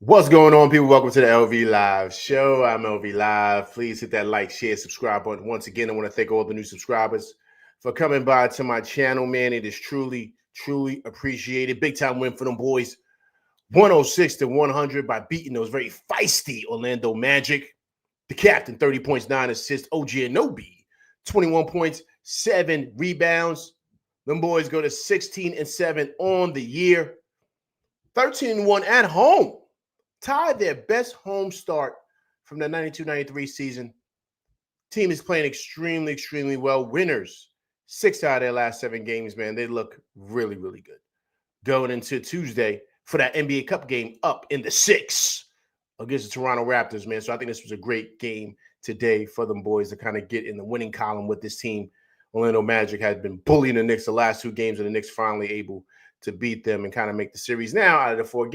What's going on, people? Welcome to the LV Live Show. I'm LV Live. Please hit that like, share, subscribe button. Once again, I want to thank all the new subscribers for coming by to my channel, man. It is truly, truly appreciated. Big time win for them boys. 106-100 by beating those very feisty Orlando Magic. The captain, 30 points, 9 assists. OG Anunoby, 21 points, 7 rebounds. Them boys go to 16-7 on the year. 13-1 at home. Tied their best home start from the 92-93 season. Team is playing extremely, extremely well. Winners, 6 out of their last 7 games, man. They look really, really good. Going into Tuesday for that NBA Cup game up in the 6 against the Toronto Raptors, man. So I think this was a great game today for them boys to kind of get in the winning column with this team. Orlando Magic had been bullying the Knicks the last 2 games, and the Knicks finally able to beat them and kind of make the series now out of the 3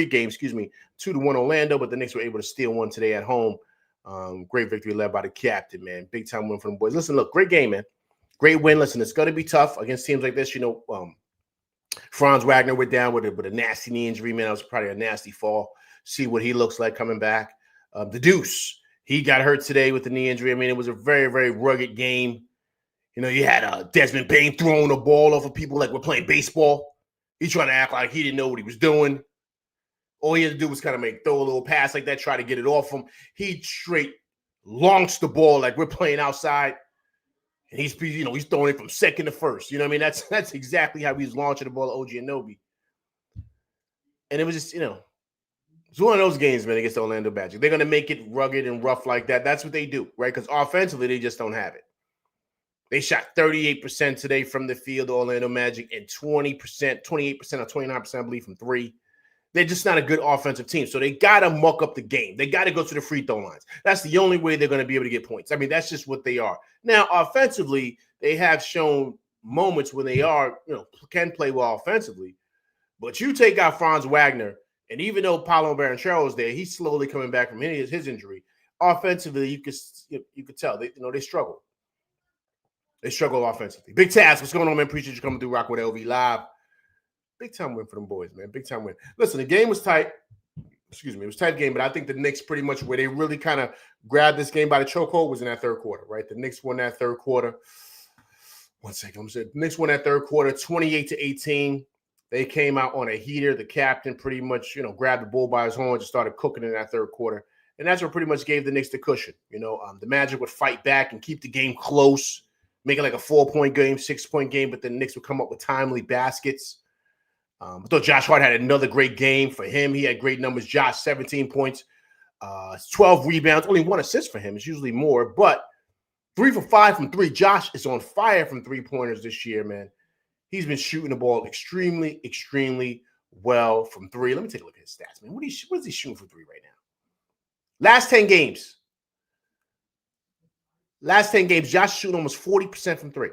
games, 2-1 Orlando, but the Knicks were able to steal one today at home. Great victory led by the captain, man. Big time win for them boys. Listen, look, great game, man. Great win. Listen, it's going to be tough against teams like this. You know, Franz Wagner went down with a nasty knee injury, man. That was probably a nasty fall. See what he looks like coming back. The Deuce, he got hurt today with the knee injury. I mean, it was a very, very rugged game. You know, you had Desmond Bane throwing the ball off of people like we're playing baseball. He trying to act like he didn't know what he was doing. All he had to do was kind of throw a little pass like that, try to get it off him. He straight launched the ball like we're playing outside. And he's throwing it from second to first. You know what I mean? That's exactly how he's launching the ball at OG Anunoby. And it was just, it's one of those games, man, against the Orlando Magic. They're going to make it rugged and rough like that. That's what they do, right? Because offensively, they just don't have it. They shot 38% today from the field, the Orlando Magic, and 28% or 29%, I believe, from 3. They're just not a good offensive team. So they got to muck up the game. They got to go to the free throw lines. That's the only way they're going to be able to get points. I mean, that's just what they are. Now, offensively, they have shown moments when they can play well offensively. But you take out Franz Wagner, and even though Paolo Banchero is there, he's slowly coming back from his injury. Offensively, you could tell they struggle. They struggle offensively. Big Taz, what's going on, man? Appreciate you coming through Rock with LV Live. Big time win for them boys, man. Big time win. Listen, the game was tight. Excuse me, it was a tight game, but I think the Knicks pretty much where they really kind of grabbed this game by the chokehold was in that 3rd quarter, right? The Knicks won that 3rd quarter. One second, the Knicks won that 3rd quarter, 28-18. They came out on a heater. The captain pretty much, grabbed the bull by his horns and started cooking in that 3rd quarter. And that's what pretty much gave the Knicks the cushion. The Magic would fight back and keep the game close, make it like a 4-point game, 6-point game, but the Knicks would come up with timely baskets. I thought Josh Hart had another great game for him. He had great numbers. Josh, 17 points, 12 rebounds, only 1 assist for him. It's usually more, but 3 for 5 from 3. Josh is on fire from 3-pointers this year, man. He's been shooting the ball extremely, extremely well from 3. Let me take a look at his stats, man. What is he shooting for 3 right now? Last 10 games. Josh shooting almost 40% from 3.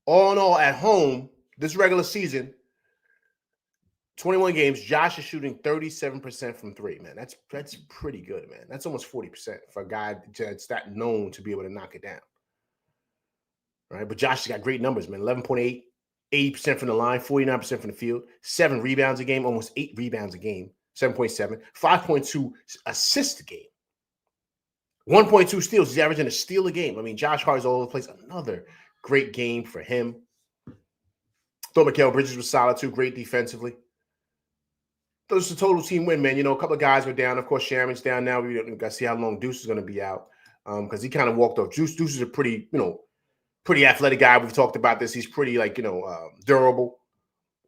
All in all, at home, this regular season, 21 games, Josh is shooting 37% from 3, man. That's pretty good, man. That's almost 40% for a guy that's that known to be able to knock it down. Right? But Josh has got great numbers, man. 11.8, 80% from the line, 49% from the field, 7 rebounds a game, almost 8 rebounds a game, 7.7, 5.2 assists a game, 1.2 steals. He's averaging a steal a game. I mean, Josh Hart is all over the place. Another great game for him. Thought Mikal Bridges was solid too. Great defensively. Thought it was a total team win, man. A couple of guys were down. Of course, Sharon's down now. We got to see how long Deuce is going to be out because he kind of walked off. Deuce is a pretty athletic guy. We've talked about this. He's pretty durable,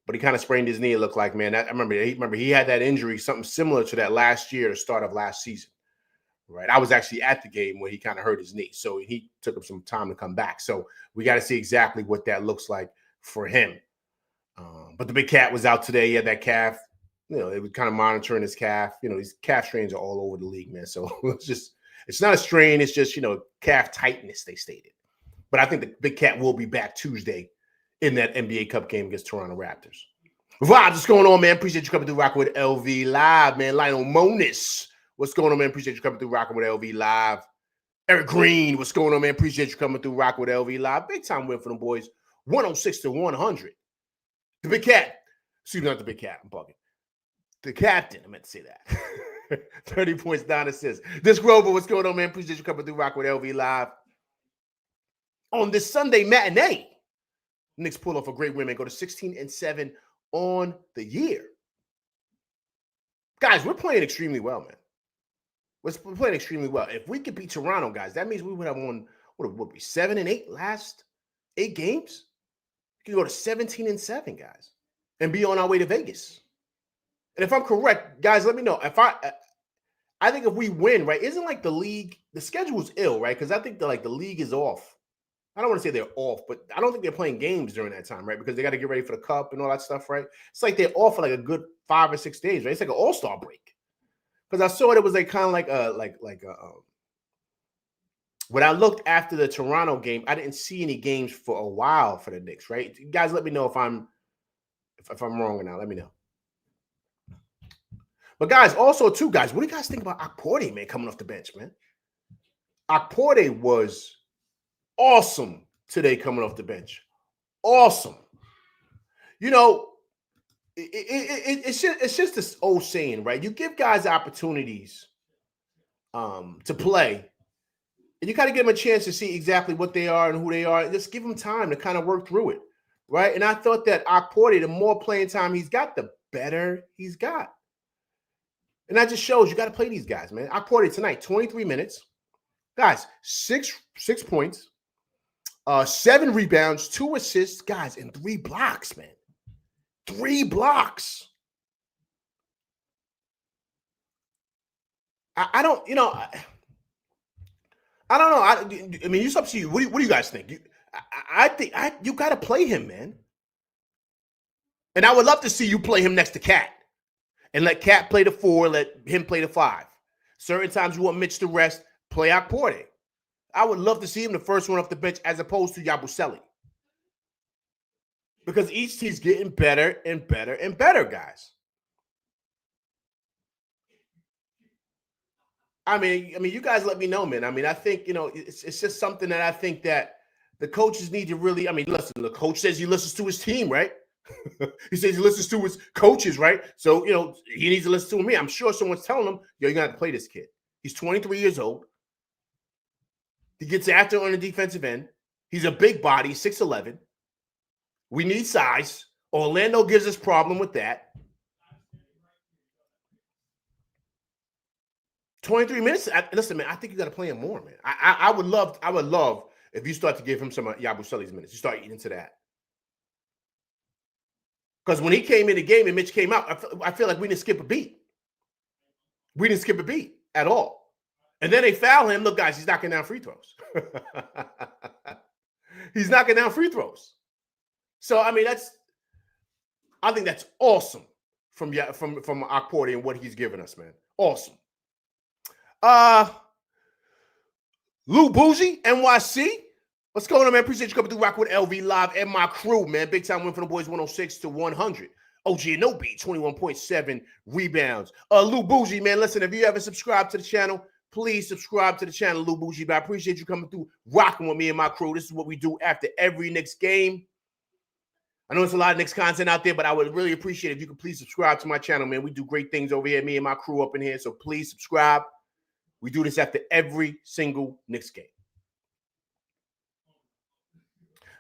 but he kind of sprained his knee. It looked like, man. I remember he had that injury, something similar to that last year, the start of last season. Right, I was actually at the game where he kind of hurt his knee, so he took him some time to come back. So we got to see exactly what that looks like for him. But the big cat was out today. He had that calf. They were kind of monitoring his calf. These calf strains are all over the league, man. So it's not a strain. It's just calf tightness, they stated. But I think the big cat will be back Tuesday in that NBA Cup game against Toronto Raptors. Vibes, what's going on, man? Appreciate you coming through Rocking with LV Live, man. Lionel Monis. What's going on, man? Appreciate you coming through Rocking with LV Live. Eric Green, what's going on, man? Appreciate you coming through Rocking with LV Live. Big time win for them boys. 106-100. The big cat, Excuse me, not the big cat. I'm bugging. The captain. I meant to say that. 30 points, 9 assists. This Grover, what's going on, man? Appreciate you coming through Rock with LV Live. On this Sunday matinee, Knicks pull off a great win and go to 16-7 on the year. Guys, we're playing extremely well, man. We're playing extremely well. If we could beat Toronto, guys, that means we would have won, what would be 7-8 last 8 games? We could go to 17-7, guys, and be on our way to Vegas. And if I'm correct, guys, let me know. I think if we win, right, isn't like the league, the schedule is ill, right? Because I think the league is off. I don't want to say they're off, but I don't think they're playing games during that time, right? Because they got to get ready for the cup and all that stuff, right? It's like they're off for like a good 5 or 6 days, right? It's like an all-star break. Because I saw it was like kind of like when I looked after the Toronto game, I didn't see any games for a while for the Knicks, right? You guys, let me know if I'm wrong or not. Let me know. But guys, also too, guys, what do you guys think about Okporte, man, coming off the bench, man? Okporte was awesome today coming off the bench. Awesome. You know, it's just this old saying, right? You give guys opportunities to play, and you kind of give them a chance to see exactly what they are and who they are, and just give them time to kind of work through it, right? And I thought that Okporte, the more playing time he's got, the better he's got. And that just shows you got to play these guys, man. Okporte tonight, 23 minutes. Guys, 6 points, 7 rebounds, 2 assists, guys, and 3 blocks, man. 3 blocks. I don't, I don't know. I mean, it's up to you. What do you guys think? I think you got to play him, man. And I would love to see you play him next to Cat and let Cat play the 4, let him play the 5. Certain times you want Mitch to rest, play Okporte. I would love to see him the first one off the bench as opposed to Yabusele. Because each team's getting better and better and better, guys. I mean, you guys let me know, man. I mean, I think, it's just something that I think that the coaches need to really, I mean, listen, the coach says he listens to his team, right? He says he listens to his coaches, right? So, he needs to listen to me. I'm sure someone's telling him, yo, you're going to have to play this kid. He's 23 years old. He gets after on the defensive end. He's a big body, 6'11". We need size. Orlando gives us problem with that. 23 minutes. Listen, man, I think you got to play him more, man. I would love if you start to give him some Yabusele's minutes. You start eating into that. Because when he came in the game and Mitch came out, I feel like we didn't skip a beat. We didn't skip a beat at all. And then they foul him. Look, guys, he's knocking down free throws. He's knocking down free throws. So, I mean, I think that's awesome from Okporte and what he's given us, man. Awesome. Lou Bougie, NYC. What's going on, man? Appreciate you coming through Rock with LV Live and my crew, man. Big time win for the boys, 106-100. OG Anobi, 21.7 rebounds. Lou Bougie, man, listen, if you haven't subscribed to the channel, please subscribe to the channel, Lou Bougie. But I appreciate you coming through, rocking with me and my crew. This is what we do after every Knicks game. I know there's a lot of Knicks content out there, but I would really appreciate it if you could please subscribe to my channel, man. We do great things over here, me and my crew up in here. So please subscribe. We do this after every single Knicks game.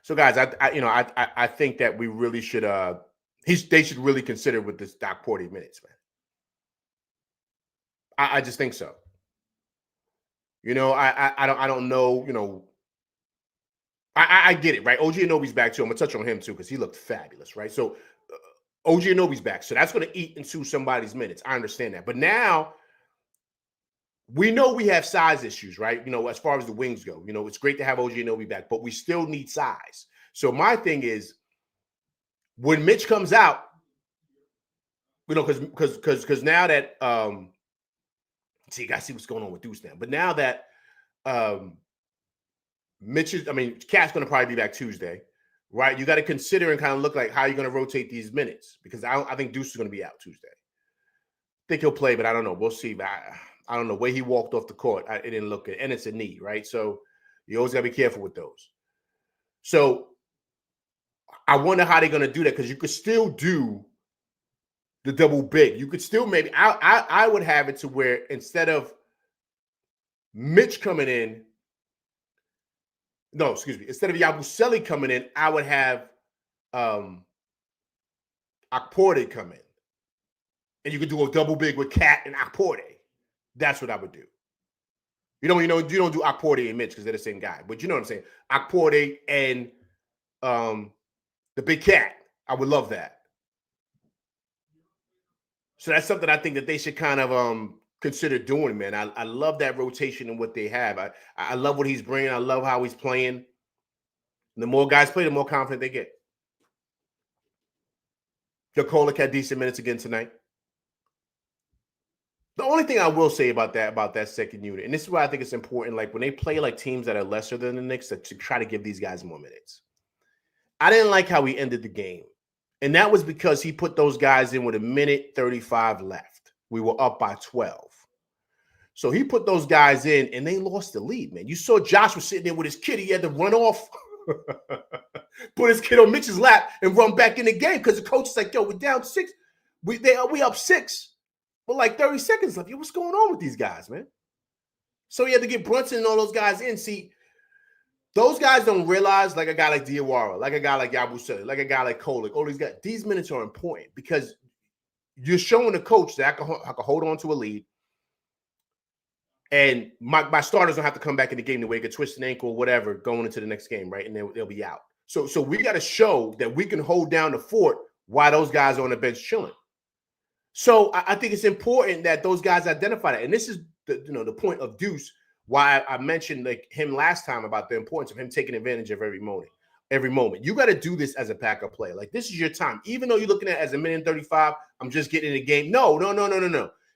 So, guys, I think that we really should they should really consider with this Okporte minutes, man. I just think so. I don't know. I get it, right? OG Anobi's back too. I'm gonna touch on him too because he looked fabulous, right? So OG Anobi's back, so that's gonna eat into somebody's minutes. I understand that, but now we know we have size issues, right? As far as the wings go, it's great to have OG Anobi back, but we still need size. So my thing is, when Mitch comes out, because now that see, you guys see what's going on with Deuce now, but now that Cat's going to probably be back Tuesday, right? You got to consider and kind of look like how you're going to rotate these minutes because I think Deuce is going to be out Tuesday. I think he'll play, but I don't know. We'll see. I don't know. The way he walked off the court, it didn't look good. And it's a knee, right? So you always got to be careful with those. So I wonder how they're going to do that because you could still do the double big. You could still maybe I would have it to where instead of Mitch coming in, no, excuse me, instead of Yabusele coming in, I would have Akporte come in. And you could do a double big with Cat and Akporte. That's what I would do. You don't do Akporte and Mitch because they're the same guy. But you know what I'm saying? Akporte and the big Cat. I would love that. So that's something I think that they should kind of consider doing, man. I love that rotation and what they have. I love what he's bringing. I love how he's playing. And the more guys play, the more confident they get. Jokovic had decent minutes again tonight. The only thing I will say about that second unit, and this is why I think it's important, like when they play like teams that are lesser than the Knicks, to try to give these guys more minutes. I didn't like how he ended the game. And that was because he put those guys in with 1:35 left. We were up by 12. So he put those guys in, and they lost the lead, man. You saw Josh was sitting there with his kid. He had to run off, put his kid on Mitch's lap, and run back in the game because the coach is like, yo, we're down 6. We up 6. But like 30 seconds left. Yo, what's going on with these guys, man? So he had to get Brunson and all those guys in. See, those guys don't realize, like a guy like Diawara, like a guy like Yabusele, like a guy like Kolick, all these guys, these minutes are important because you're showing the coach that I can hold on to a lead. And my starters don't have to come back in the game the way they get twist an ankle or whatever going into the next game, right? And they'll be out. So we got to show that we can hold down the fort while those guys are on the bench chilling. So I think it's important that those guys identify that. And this is the point of Deuce, why I mentioned like him last time about the importance of him taking advantage of every moment. Every moment. You got to do this as a backup player. Like this is your time. Even though you're looking at it as 1:35, I'm just getting in the game. No.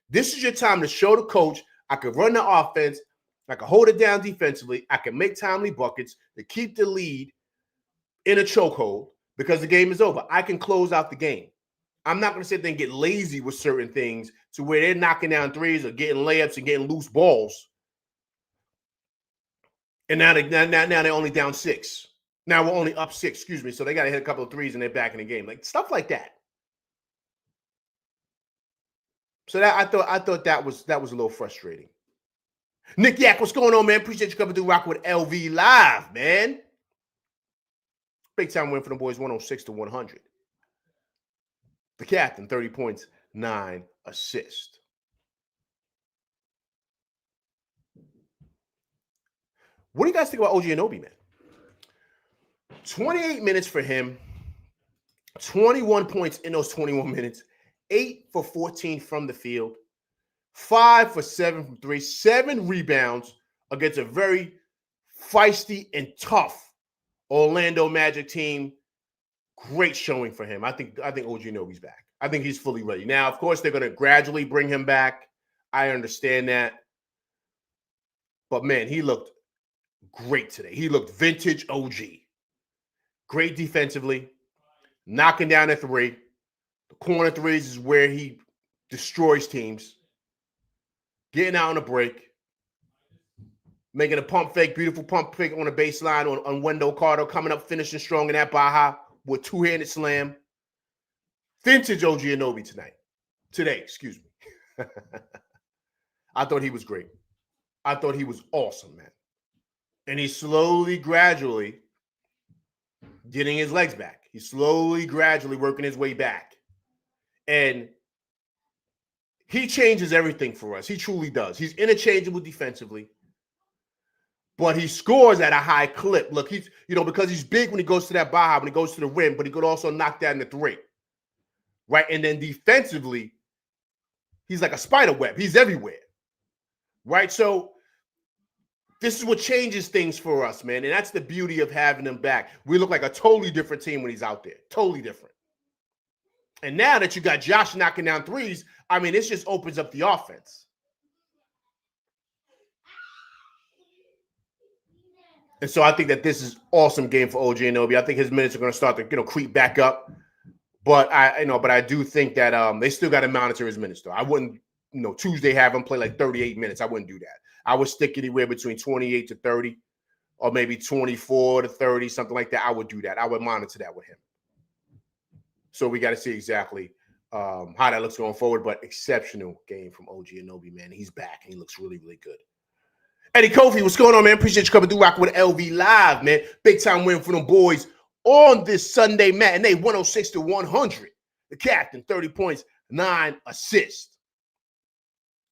This is your time to show the coach I could run the offense. I could hold it down defensively. I can make timely buckets to keep the lead in a chokehold because the game is over. I can close out the game. I'm not going to sit there and get lazy with certain things to where they're knocking down threes or getting layups and getting loose balls. And now they're only down 6. Now we're only up 6, excuse me. So they got to hit a couple of threes and they're back in the game. Like stuff like that. So that I thought that was a little frustrating. Nick Yak, what's going on, man? Appreciate you coming through rocking with LV Live, man. Big time win for the boys, 106-100. The captain, 30 points, 9 assists. What do you guys think about OG Anunoby, man? 28 minutes for him, 21 points in those 21 minutes, 8 for 14 from the field, 5 for 7 from 3, 7 rebounds against a very feisty and tough Orlando Magic team. Great showing for him. I think OG Anunoby's back. I think he's fully ready. Now, of course, they're going to gradually bring him back. I understand that. But, man, he looked great today. He looked vintage OG. Great defensively, knocking down a 3. The corner threes is where he destroys teams. Getting out on a break. Making a pump fake, beautiful pump fake on the baseline on Wendell Carter, coming up, finishing strong in that Baja with two-handed slam. Vintage OG Anunoby today, excuse me. I thought he was great. I thought he was awesome, man. And he's slowly, gradually getting his legs back. He's slowly, gradually working his way back. And he changes everything for us. He truly does. He's interchangeable defensively. But he scores at a high clip. Look, he's, because he's big when he goes to that Baja, when he goes to the rim, but he could also knock down the 3. Right? And then defensively, he's like a spider web. He's everywhere. Right? So this is what changes things for us, man. And that's the beauty of having him back. We look like a totally different team when he's out there. Totally different. And now that you got Josh knocking down 3s, I mean, this just opens up the offense. And so I think that this is an awesome game for OG Anunoby. I think his minutes are going to start to, creep back up. But I do think that they still got to monitor his minutes, though. I wouldn't, Tuesday have him play like 38 minutes. I wouldn't do that. I would stick anywhere between 28 to 30 or maybe 24 to 30, something like that. I would do that. I would monitor that with him. So we got to see exactly how that looks going forward, but exceptional game from OG Anunoby, man. He's back and he looks really, really good. Eddie Kofi, what's going on, man? Appreciate you coming through rocking with LV Live, man. Big time win for them boys on this Sunday matinee, 106-100. The captain, 30 points, 9 assists.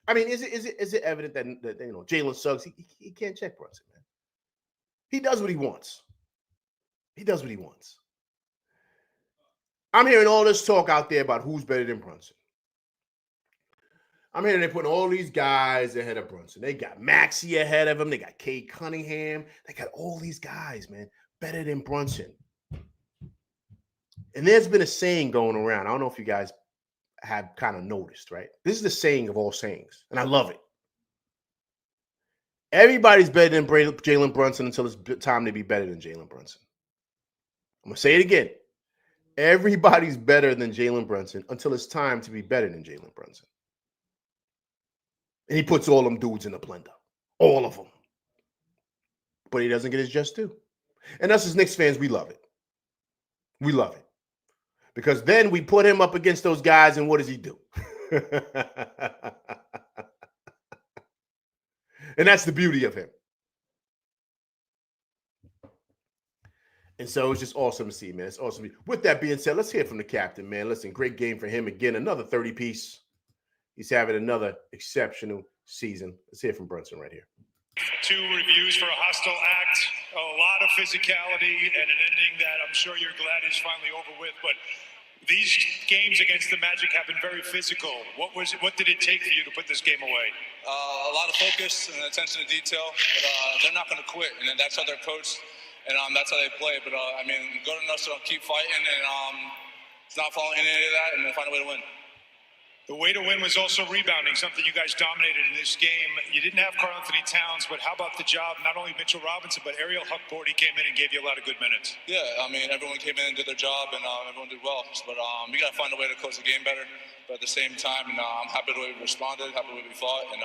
I mean, is it evident that Jalen Suggs, he can't check Brunson, man. He does what he wants. He does what he wants. I'm hearing all this talk out there about who's better than Brunson. I'm hearing they're putting all these guys ahead of Brunson. They got Maxey ahead of him. They got Cade Cunningham. They got all these guys, man, better than Brunson. And there's been a saying going around. I don't know if you guys have kind of noticed, right? This is the saying of all sayings, and I love it. Everybody's better than Jalen Brunson until it's time to be better than Jalen Brunson. I'm going to say it again. Everybody's better than Jalen Brunson until it's time to be better than Jalen Brunson. And he puts all them dudes in the blender. All of them. But he doesn't get his just due. And us as Knicks fans, we love it. We love it. Because then we put him up against those guys, and what does he do? And that's the beauty of him. And so it's just awesome to see, man. It's awesome. With that being said, let's hear from the captain, man. Listen, great game for him. Again, another 30-piece. He's having another exceptional season. Let's hear from Brunson right here. 2 reviews for a hostile act, a lot of physicality, and an ending that I'm sure you're glad is finally over with. But these games against the Magic have been very physical. What did it take for you to put this game away? A lot of focus and attention to detail, but they're not going to quit, and that's how they're coached, and that's how they play. But I mean, good enough to keep fighting, and it's not following any of that, and find a way to win. The way to win was also rebounding, something you guys dominated in this game. You didn't have Karl Anthony Towns, but how about the job, not only Mitchell Robinson, but Ariel Huckboard, he came in and gave you a lot of good minutes. Yeah, I mean, everyone came in and did their job, and everyone did well. But we got to find a way to close the game better. But at the same time, I'm happy the way we responded, happy the way we fought, and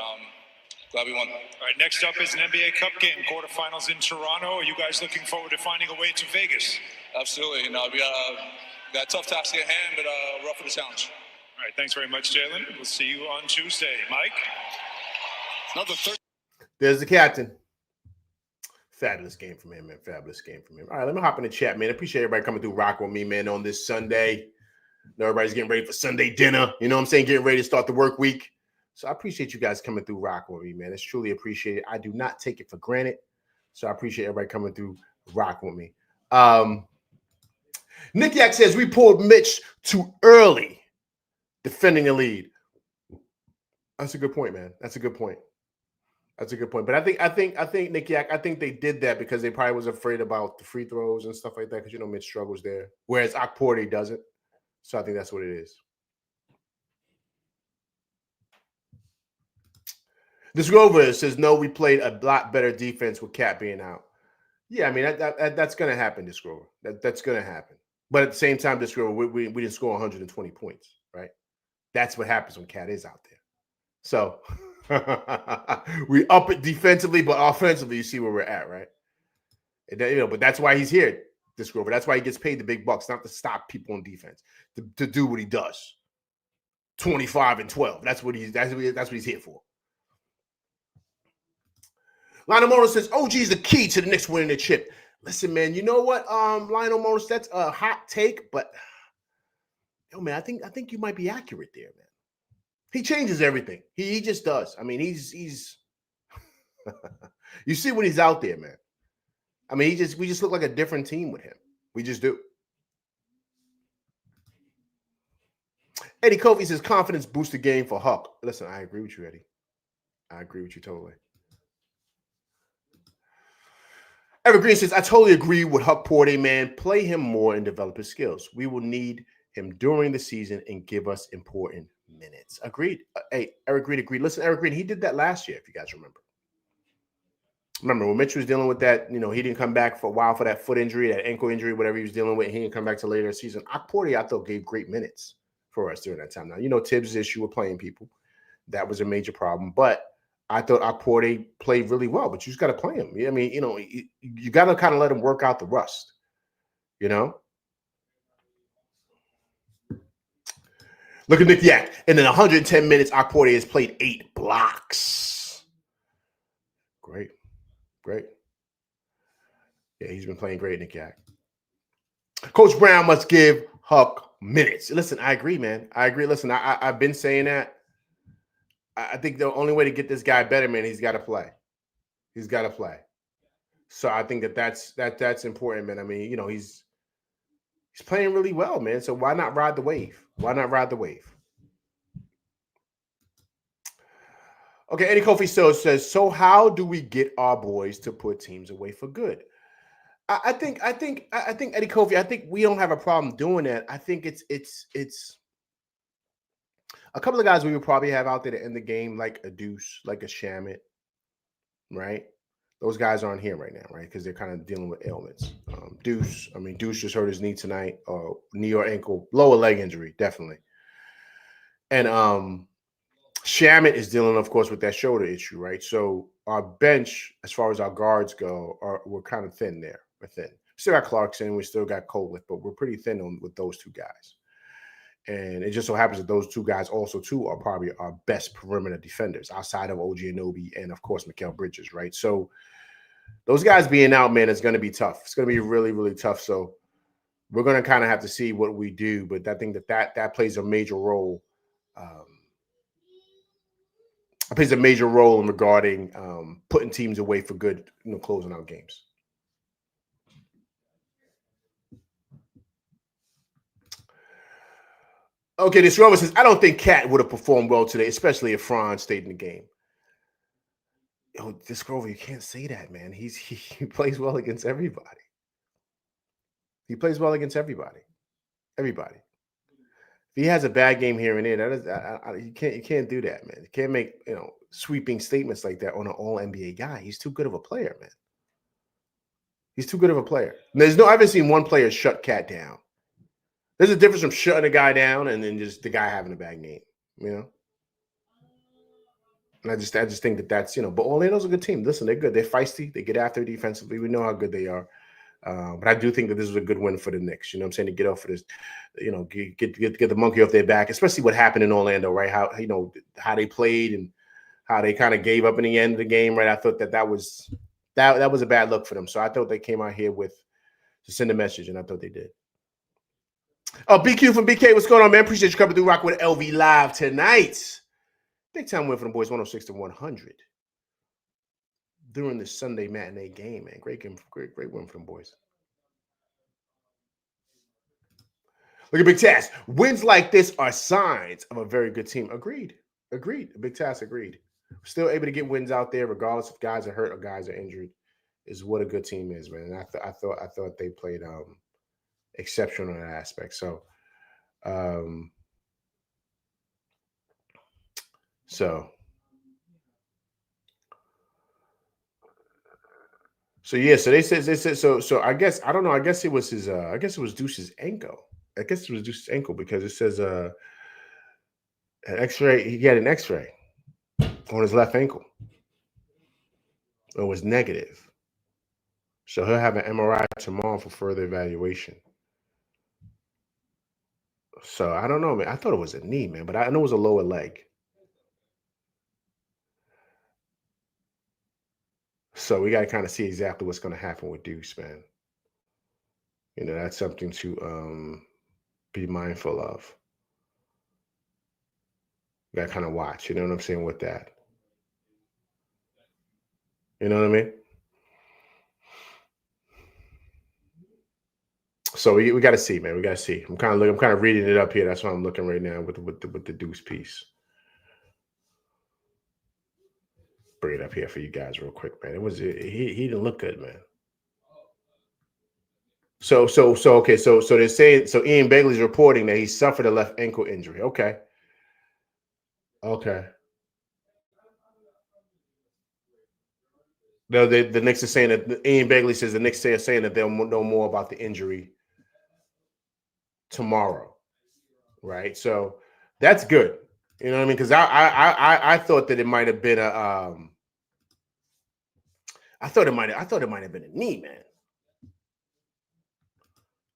glad we won. All right, next up is an NBA Cup game, quarterfinals in Toronto. Are you guys looking forward to finding a way to Vegas? Absolutely. We got a tough task at hand, but we're up for the challenge. All right, thanks very much, Jalen. We'll see you on Tuesday. Mike? There's the captain. Fabulous game from him, man. Fabulous game from him. All right, let me hop in the chat, man. I appreciate everybody coming through rock with me, man, on this Sunday. Know everybody's getting ready for Sunday dinner. You know what I'm saying? Getting ready to start the work week. So I appreciate you guys coming through rock with me, man. It's truly appreciated. I do not take it for granted. So I appreciate everybody coming through rock with me. Nick Yak says, we pulled Mitch too early. Defending a lead. That's a good point, man. That's a good point. That's a good point. But I think Nick Yak, I think they did that because they probably was afraid about the free throws and stuff like that because Mitch struggles there, whereas Okporte doesn't. So I think that's what it is. This Grover says, no, we played a lot better defense with Cat being out. Yeah, I mean, that's going to happen, this Grover. That's going to happen. But at the same time, this Grover, we didn't score 120 points, right? That's what happens when Cat is out there. So we up it defensively, but offensively, you see where we're at, right? And, but that's why he's here, this Grover. That's why he gets paid the big bucks, not to stop people on defense, to do what he does. 25 and 12. That's what he's here for. Lionel Morris says, OG is the key to the Knicks winning the chip. Listen, man, you know what, Lionel Morris, that's a hot take, but man, I think you might be accurate there, man. He changes everything. He just does. I mean, he's you see when he's out there, man. I mean, we just look like a different team with him. We just do. Eddie Kofi says confidence boosts the game for Huck. Listen, I agree with you, Eddie. I agree with you totally. Evergreen says, I totally agree with Huckporte, man. Play him more and develop his skills. We will need him during the season and give us important minutes. Agreed. Hey, Eric Green agreed. Listen, Eric Green, he did that last year, if you guys remember. Remember, when Mitch was dealing with that, he didn't come back for a while for that foot injury, that ankle injury, whatever he was dealing with. He didn't come back till later in the season. Huckporte, I thought, gave great minutes for us during that time. Now, Tibbs' issue with playing people. That was a major problem. But I thought Okporte played really well, but you just got to play him. I mean, you got to kind of let him work out the rust, Look at Nick Yak. And in 110 minutes, Akporte has played 8 blocks. Great. Yeah, he's been playing great, Nick Yak. Coach Brown must give Huck minutes. Listen, I agree, man. I agree. Listen, I've been saying that. I think the only way to get this guy better, man, he's got to play. He's got to play. So I think that's important, man. I mean, you know, he's playing really well, man. So why not ride the wave? Why not ride the wave? Okay, Eddie Kofi says, so how do we get our boys to put teams away for good? I think Eddie Kofi, I think we don't have a problem doing that. I think it's a couple of guys we would probably have out there to end the game, like a Deuce, like a Shamit, right? Those guys aren't here right now, right? Because they're kind of dealing with ailments. Deuce just hurt his knee tonight, knee or ankle, lower leg injury, definitely. And Shamit is dealing, of course, with that shoulder issue, right? So our bench, as far as our guards go, we're kind of thin there. We're thin. Still got Clarkson, we still got Colwick, but we're pretty thin with those two guys. And it just so happens that those two guys also, too, are probably our best perimeter defenders outside of OG Anunoby and, of course, Mikal Bridges, right? So those guys being out, man, it's going to be tough. It's going to be really, really tough. So we're going to kind of have to see what we do. But I think that plays a major role. It plays a major role in regarding putting teams away for good, you know, closing out games. Okay, this Rover says, I don't think Cat would have performed well today, especially if Franz stayed in the game. Yo, this Grover, you can't say that, man. He plays well against everybody. He plays well against everybody. Everybody. If he has a bad game here and there, you can't do that, man. You can't make, you know, sweeping statements like that on an all NBA guy. He's too good of a player, man. He's too good of a player. I haven't seen one player shut Cat down. There's a difference from shutting a guy down and then just the guy having a bad game, you know? And I just think that's, you know, but Orlando's a good team. Listen, they're good. They're feisty. They get after defensively. We know how good they are. But I do think that this is a good win for the Knicks. You know what I'm saying? To get off of this, you know, get the monkey off their back, especially what happened in Orlando, right? How, you know, how they played and how they kind of gave up in the end of the game, right? I thought that was a bad look for them. So I thought they came out here to send a message, and I thought they did. Oh, BQ from BK, what's going on, man? Appreciate you coming through Rock with LV Live tonight. Big time win for the boys, 106-100 during the Sunday matinee game, man. Great game, great win for them boys. Look at Big Tass. Wins like this are signs of a very good team. Agreed. Big Tass agreed. Still able to get wins out there, regardless if guys are hurt or guys are injured, is what a good team is, man. And I thought they played exceptional in that aspect. So, So yeah, so they said so I guess I don't know. I guess it was his I guess it was Deuce's ankle. I guess it was Deuce's ankle because it says an X-ray. He had an X-ray on his left ankle. It was negative. So he'll have an MRI tomorrow for further evaluation. So I don't know, man. I thought it was a knee, man, but I know it was a lower leg. So we got to kind of see exactly what's going to happen with Deuce, man. You know, that's something to be mindful of. You got to kind of watch, you know what I'm saying, with that. You know what I mean? So we got to see, man. We got to see. I'm kind of reading it up here. That's why I'm looking right now with the Deuce piece. Bring it up here for you guys real quick, man. He didn't look good, man. So okay. So they're saying Ian Begley's reporting that he suffered a left ankle injury. Okay. No, the Knicks are saying that Ian Begley says the Knicks are saying that they'll know more about the injury tomorrow, right? So that's good. You know what I mean? Because I thought that it might have been a I thought it might have been a knee, man.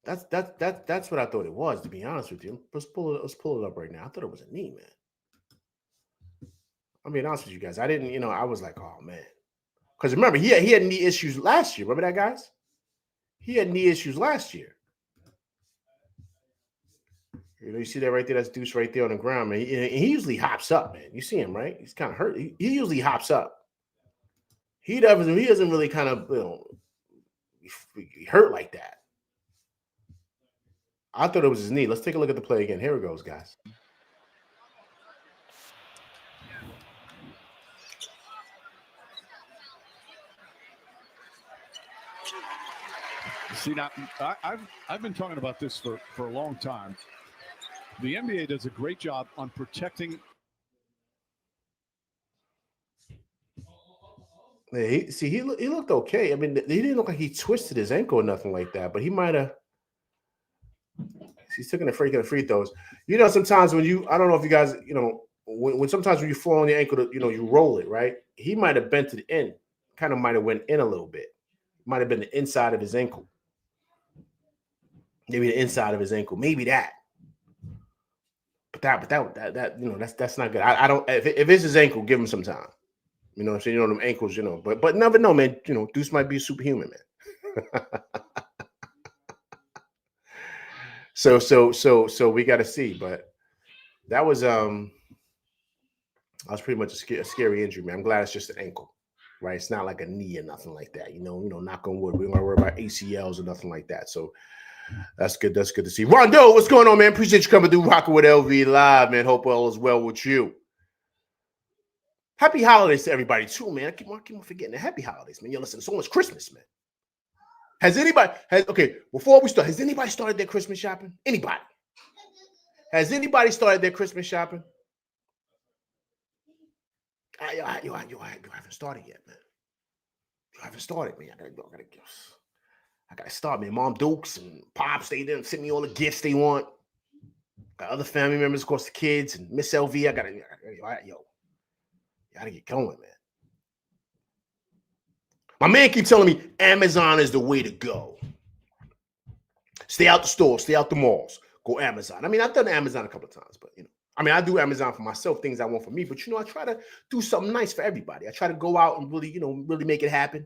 That's what I thought it was, to be honest with you. Let's pull it up right now. I thought it was a knee, man. I'm being honest with you guys. I didn't, I was like, oh man. Because remember, he had knee issues last year. Remember that, guys? He had knee issues last year. You see that right there? That's Deuce right there on the ground, man. He usually hops up, man. You see him, right? He's kind of hurt. He usually hops up. He doesn't really kind of, hurt like that. I thought it was his knee. Let's take a look at the play again. Here it goes, guys. See, now I've been talking about this for a long time. The NBA does a great job on protecting. Yeah, he looked okay. I mean, he didn't look like he twisted his ankle or nothing like that, but he might have. He's taking the free throws. Sometimes when I don't know if you guys, when sometimes when you fall on your ankle, you roll it, right? He might have bent it in, kind of might have went in a little bit. Might have been the inside of his ankle. Maybe the inside of his ankle. Maybe that. But that that's not good. I don't. If it's his ankle, give him some time. You know what I'm saying? Them ankles, But never know, man. Deuce might be a superhuman, man. So we got to see. But that was pretty much a scary injury, man. I'm glad it's just an ankle, right? It's not like a knee or nothing like that. Knock on wood. We don't got to worry about ACLs or nothing like that. So that's good. That's good to see. Rondo, what's going on, man? Appreciate you coming through, rocking with LV Live, man. Hope all is well with you. Happy holidays to everybody too, man. I keep on forgetting the happy holidays, man. Listen, it's almost Christmas, man. Before we start, has anybody started their Christmas shopping? Anybody? Has anybody started their Christmas shopping? You haven't started yet, man. You haven't started, man. I gotta start, man. Mom Dukes and Pops, they didn't send me all the gifts they want. Got other family members, of course, the kids and Miss LV. I gotta get going, man. My man keeps telling me Amazon is the way to go. Stay out the stores, stay out the malls, go Amazon. I mean, I've done Amazon a couple of times, but I do Amazon for myself, things I want for me. But I try to do something nice for everybody. I try to go out and really, really make it happen.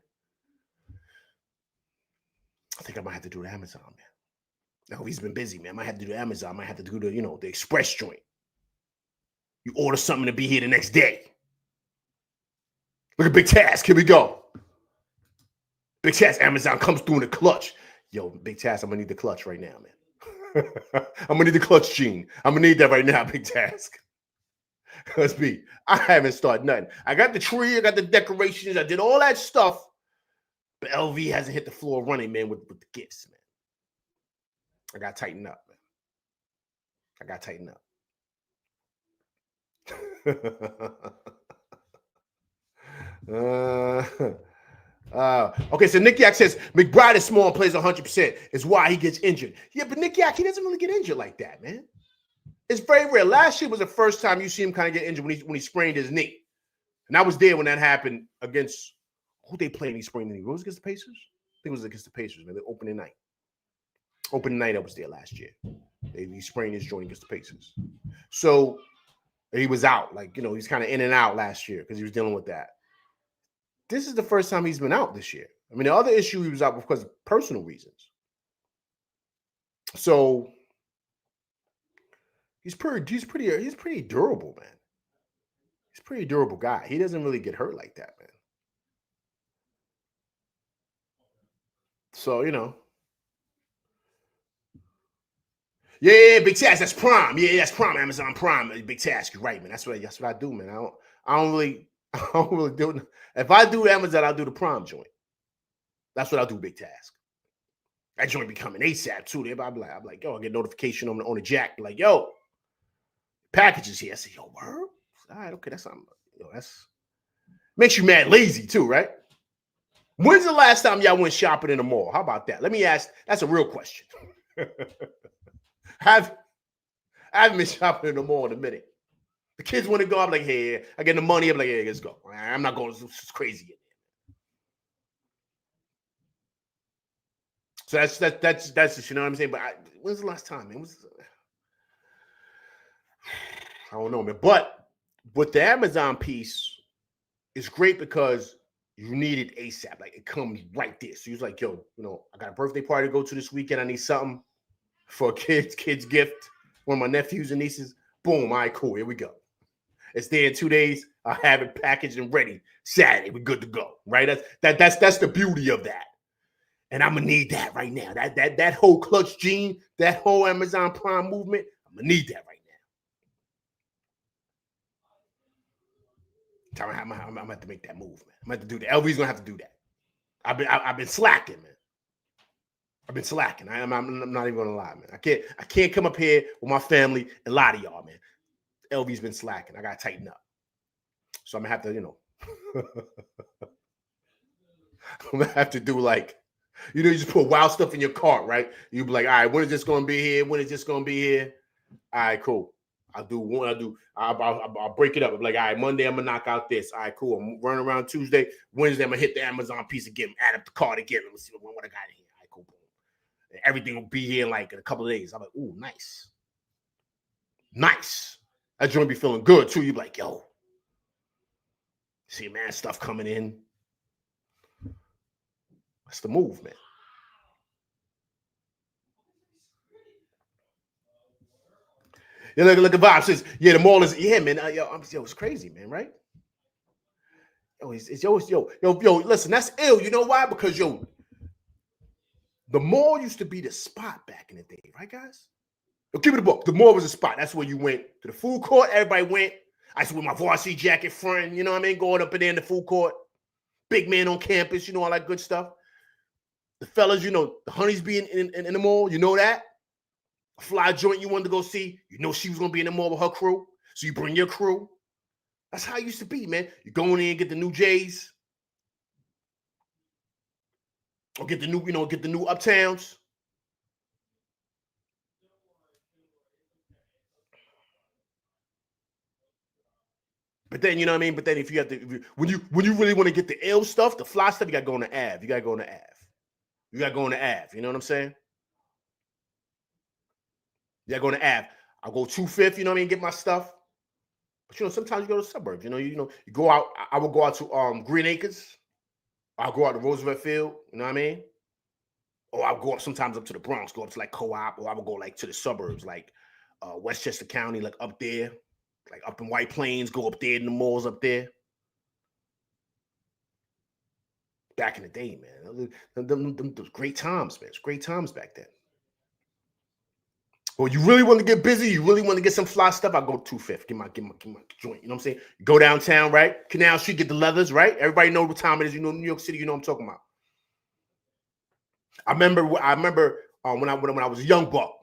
I think I might have to do the Amazon, man. Now he's been busy, man. I might have to do the Amazon. I might have to do the express joint. You order something to be here the next day. Look at Big Task. Here we go. Big Task, Amazon comes through in the clutch. Yo, Big Task, I'm going to need the clutch right now, man. I'm going to need the clutch gene. I'm going to need that right now, Big Task. Because I haven't started nothing. I got the tree. I got the decorations. I did all that stuff. But LV hasn't hit the floor running, man, with the gifts, man. I got to tighten up, man. I got to tighten up. Okay, so Nick Yak says McBride is small and plays 100%. Is why he gets injured. Yeah, but Nick Yak, he doesn't really get injured like that, man. It's very rare. Last year was the first time you see him kind of get injured when he sprained his knee. And I was there when that happened against who they played. He sprained the knee. What was it, against the Pacers? I think it was against the Pacers, man. The opening night. Opening night, I was there last year. He sprained his joint against the Pacers. So he was out. He's kind of in and out last year because he was dealing with that. This is the first time he's been out this year. I mean, the other issue he was out because of personal reasons. So he's pretty durable, man. He's a pretty durable guy. He doesn't really get hurt like that, man. So, Yeah, Big Task, that's Prime. Yeah, that's Prime, Amazon Prime. Big Task, you're right, man. That's what I do, man. I don't really do it. If I do Amazon, I'll do the Prime joint. That's what I'll do, Big Task. That joint be coming ASAP too. I'll be like, yo, I get notification on the jack. Be like, yo, packages here. I say, yo, word? All right, okay, that's something. That's makes you mad lazy too, right? When's the last time y'all went shopping in the mall? How about that? Let me ask. That's a real question. I haven't been shopping in the mall in a minute. The kids want to go. I'm like, hey, I get the money. I'm like, hey, let's go. I'm not going. It's crazy. So that's just, you know what I'm saying? But when's the last time, man? I don't know, man. But with the Amazon piece, it's great because you need it ASAP. Like, it comes right there. So he was like, yo, you know, I got a birthday party to go to this weekend. I need something for a kid's gift. One of my nephews and nieces. Boom. All right, cool. Here we go. It's there in 2 days. I have it packaged and ready. Saturday, we're good to go. Right? That's the beauty of that. And I'm gonna need that right now. That whole clutch gene, that whole Amazon Prime movement, I'm gonna need that right now. I'm gonna have to make that move, man. I'm gonna have to do that. LV's gonna have to do that. I've been slacking, man. I've been slacking. I'm not even gonna lie, man. I can't come up here with my family and lie to y'all, man. LV's been slacking. I gotta tighten up. So I'm gonna have to, you know, I'm gonna have to do like, you know, you just put wild stuff in your cart, right? You be like, all right, when is this gonna be here? When is this gonna be here? All right, cool. I'll break it up. I'm like, all right, Monday I'm gonna knock out this. All right, cool. I'm running around Tuesday. Wednesday I'm gonna hit the Amazon piece again, add up the cart again. Let's see what I got in here. All right, cool. And everything will be here in like in a couple of days. I'm like, ooh, nice. Nice. That joint be feeling good too. You be like, yo, see, man, stuff coming in. That's the move, man. Yeah, look at Bob says, yeah, the mall is, yeah, man. Yo, it's crazy, man, right? Yo, listen, that's ill. You know why? Because, yo, the mall used to be the spot back in the day, right, guys? Yo, give me the book. The mall was a spot. That's where you went to the food court. Everybody went. I used to wear my varsity jacket front, you know what I mean? Going up in there in the food court. Big man on campus, you know, all that good stuff. The fellas, you know, the honeys being in the mall, you know that? A fly joint you wanted to go see, you know she was going to be in the mall with her crew. So you bring your crew. That's how it used to be, man. You go in there and get the new J's. Or get the new, you know, get the new Uptowns. But then, you know what I mean? But then if you have to, when you really want to get the ill stuff, the fly stuff, you got to go on the Ave. You got to go on the Ave. You got to go on the Ave. You know what I'm saying? You got to go on the Ave. I'll go 2/5, you know what I mean? Get my stuff. But, you know, sometimes you go to the suburbs. You know, you go out. I will go out to Green Acres. I'll go out to Roosevelt Field. You know what I mean? Or I'll go up sometimes up to the Bronx, go up to like Co-op, or I will go like to the suburbs, like Westchester County, like up there, like up in White Plains, go up there in the malls up there. Back in the day, man. Them great times, man. It's great times back then. Well, you really want to get busy, you really want to get some fly stuff, I go 2/5. Get my joint. You know what I'm saying? Go downtown, right? Canal Street, get the leathers, right? Everybody know what time it is. You know, New York City, you know what I'm talking about. I remember when I was a young buck,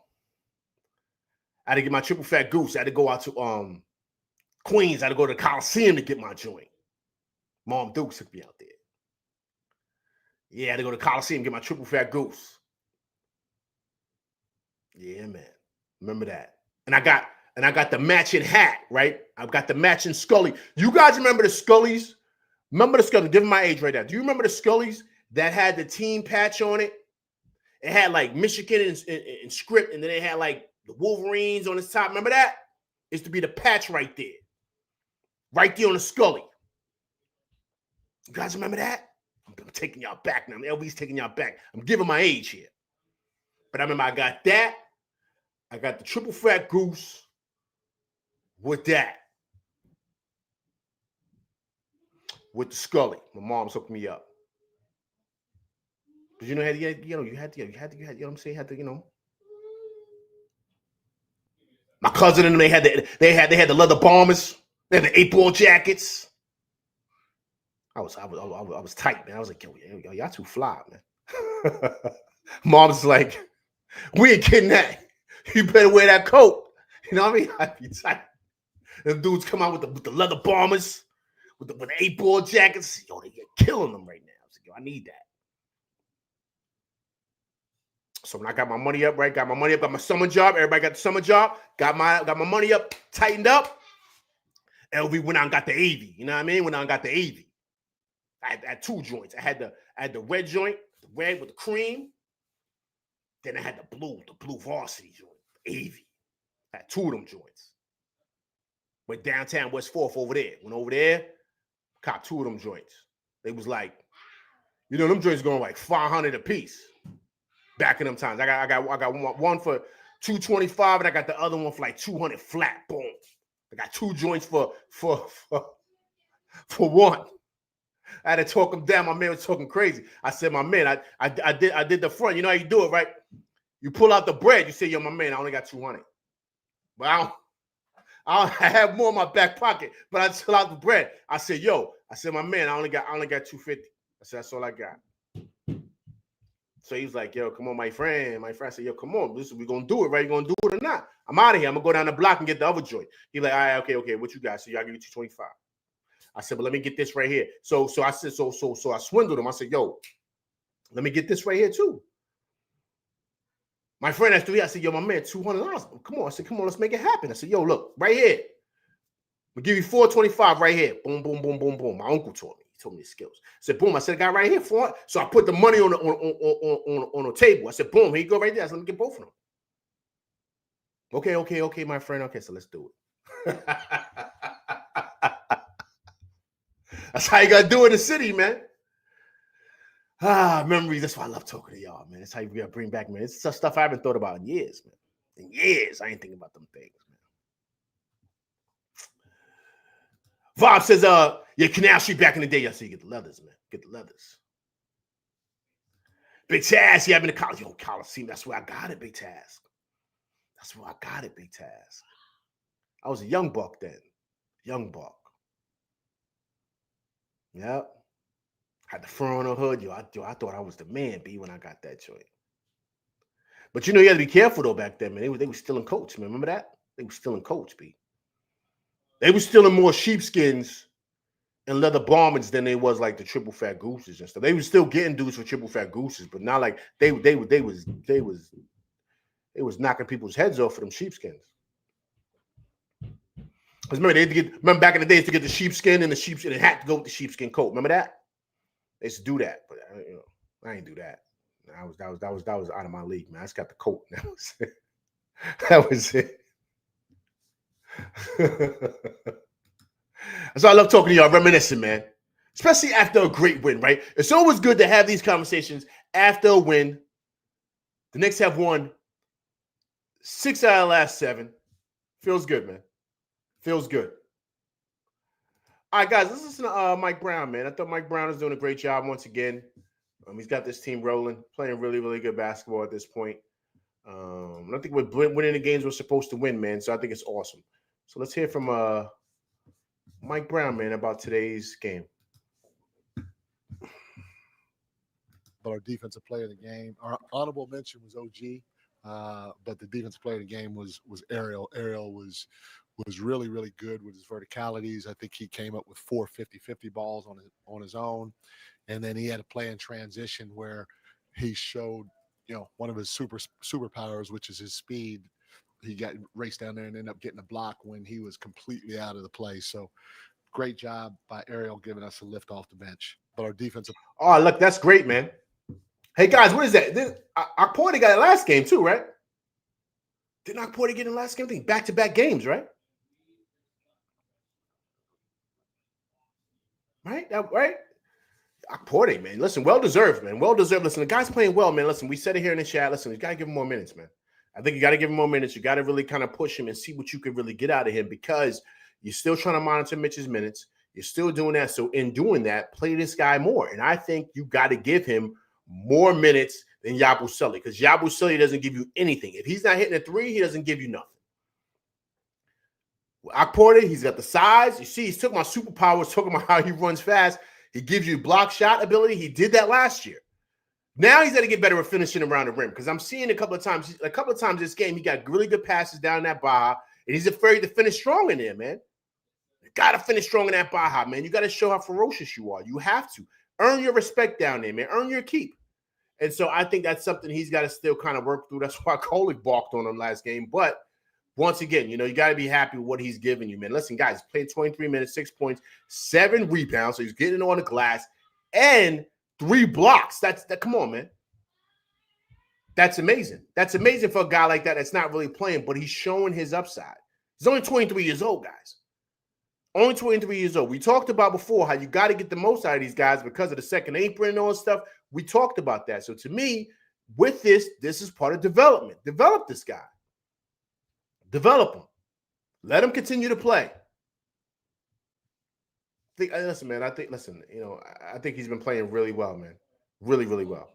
I had to get my triple fat goose. I had to go out to Queens. I had to go to the Coliseum to get my joint. Mom Dukes took me out there. Yeah, I had to go to the Coliseum, get my triple fat goose. Yeah, man. Remember that. And I got the matching hat, right? I've got the matching Scully. You guys remember the Scullys? Remember the Scully? Give me my age right now. Do you remember the Scullys that had the team patch on it? It had like Michigan and script, and then it had like the Wolverines on the top. Remember that? It's to be the patch right there. Right there on the Scully. You guys remember that? I'm taking y'all back now. LB's taking y'all back. I'm giving my age here. But I remember I got that. I got the triple fat goose with that. With the Scully. My mom's hooked me up. Because you know, you had to, you know what I'm saying? You had to, you know. My cousin and them, they had the leather bombers. They had the 8-ball jackets. I was tight, man. I was like, yo, y'all too fly, man. Mom's like, we ain't kidding that. You better wear that coat. You know what I mean? I'd be tight. Them dudes come out with the leather bombers, with the 8-ball jackets. Yo, they're killing them right now. I was like, yo, I need that. So when I got my money up, right? Got my money up, got my summer job. Everybody got the summer job. Got my money up, tightened up. LV went out and got the AV. You know what I mean? Went out and got the AV. I had 2 joints. I had the red joint, the red with the cream. Then I had the blue varsity joint, AV. I had 2 of them joints. Went downtown West 4th over there. Went over there, copped 2 of them joints. They was like, you know, them joints going like $500 a piece. Back in them times, I got one for $225, and I got the other one for like $200 flat. Boom. I got 2 joints for one. I had to talk him down. My man was talking crazy. I said, my man, I did the front. You know how you do it, right? You pull out the bread. You say, yo, my man, I only got 200. But I have more in my back pocket. But I pull out the bread. I said, yo, my man, I only got 250. I said, that's all I got. So he was like, yo, come on, my friend. My friend said, yo, come on. We're going to do it, right? You going to do it or not? I'm out of here. I'm going to go down the block and get the other joint. He's like, all right, okay. What you got? So y'all give you 225. I said, but let me get this right here. So I said, so I swindled him. I said, yo, let me get this right here too. My friend asked me, I said, yo, my man, $200. Come on. I said, come on, let's make it happen. I said, yo, look, right here. We'll give you $425 right here. Boom, boom, boom, boom, boom. My uncle taught me. He told me the skills. I said, boom. I said, I got right here for it. So I put the money on the table. I said, boom, here you go right there. I said, let me get both of them. Okay, my friend. Okay, so let's do it. That's how you got to do it in the city, man. Memories. That's why I love talking to y'all, man. That's how you got to bring back, man. It's stuff I haven't thought about in years, man. In years, I ain't thinking about them things, man. Vob says, yeah, Canal Street back in the day. Y'all see, you get the leathers, man. Get the leathers. Big Taz, yeah, I've been to college. Yo, Coliseum, that's where I got it, Big Taz. That's where I got it, Big Taz. I was a young buck then. Young buck. Yep. Had the fur on the hood. I thought I was the man, B, when I got that joint. But you know, you had to be careful though back then, man. They were stealing coats, man. Remember that? They were stealing coats, B. They were stealing more sheepskins and leather bombers than they was like the triple fat gooses and stuff. They were still getting dudes for triple fat gooses, but not like they was knocking people's heads off for them sheepskins. Because remember back in the days to get the sheepskin and it had to go with the sheepskin coat. Remember that? They used to do that, but I ain't do that. That was out of my league, man. I just got the coat. That was it. So I love talking to y'all, reminiscing, man. Especially after a great win, right? It's always good to have these conversations after a win. The Knicks have won 6 out of the last 7. Feels good, man. Feels good. All right, guys, let's listen to Mike Brown, man. I thought Mike Brown is doing a great job once again. He's got this team rolling, playing really, really good basketball at this point. I think we're winning the games we're supposed to win, man. So I think it's awesome. So let's hear from Mike Brown, man, about today's game. But our defensive player of the game, our honorable mention was OG, but the defensive player of the game was Ariel. Ariel was really, really good with his verticalities. I think he came up with 4 50-50 balls on his own. And then he had a play in transition where he showed, one of his superpowers, which is his speed. He got raced down there and ended up getting a block when he was completely out of the play. So great job by Ariel giving us a lift off the bench. But our defensive. Oh, look, that's great, man. Hey, guys, what is that? Akporti got it last game too, right? Didn't Akporti get in the last game? I think back-to-back games, right? Right? Akporti, man. Listen, well-deserved, man. Well-deserved. Listen, the guy's playing well, man. Listen, we said it here in the chat. Listen, you got to give him more minutes, man. I think you got to give him more minutes. You got to really kind of push him and see what you can really get out of him because you're still trying to monitor Mitch's minutes. You're still doing that. So in doing that, play this guy more. And I think you got to give him more minutes than Yabusele because Yabusele doesn't give you anything. If he's not hitting a 3, he doesn't give you nothing. Akporti, he's got the size. You see, he's talking about superpowers, talking about how he runs fast. He gives you block shot ability. He did that last year. Now he's got to get better at finishing around the rim because I'm seeing a couple of times this game, he got really good passes down that Baja, and he's afraid to finish strong in there, man. You got to finish strong in that Baja, man. You got to show how ferocious you are. You have to. Earn your respect down there, man. Earn your keep. And so I think that's something he's got to still kind of work through. That's why Kolick balked on him last game. But once again, you got to be happy with what he's giving you, man. Listen, guys, played 23 minutes, 6 points, 7 rebounds. So he's getting on the glass and 3 blocks. That come on, man. That's amazing. That's amazing for a guy like that that's not really playing, but he's showing his upside. He's only 23 years old, guys. Only 23 years old. We talked about before how you got to get the most out of these guys because of the second apron and all that stuff. We talked about that. So to me, with this is part of development. Develop this guy. Develop him. Let him continue to play. Listen, man, I think he's been playing really well, man. Really, really well.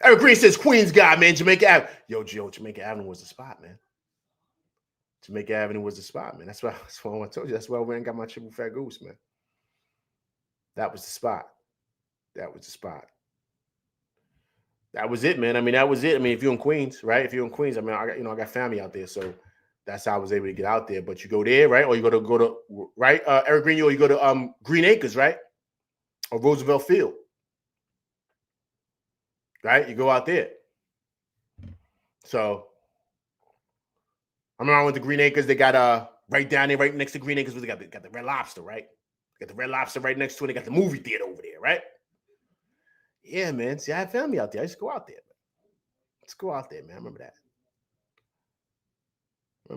Eric Green says, Queens guy, man, Jamaica Avenue. Yo, Jamaica Avenue was the spot, man. Jamaica Avenue was the spot, man. That's why I told you. That's why I went and got my triple fat goose, man. That was the spot. That was the spot. That was it, man. I mean, that was it. I mean, if you're in Queens, right? If you're in Queens, I mean, I got family out there, so that's how I was able to get out there. But you go there, right? Or you go to right, Eric Green, or you go to Green Acres, right? Or Roosevelt Field. Right? You go out there. So I remember I went to Green Acres. They got right down there, right next to Green Acres, they got the Red Lobster, right? They got the Red Lobster right next to it. They got the movie theater over there, right? Yeah, man. See, I had family out there. I used to go out there, man. Let's go out there, man. I remember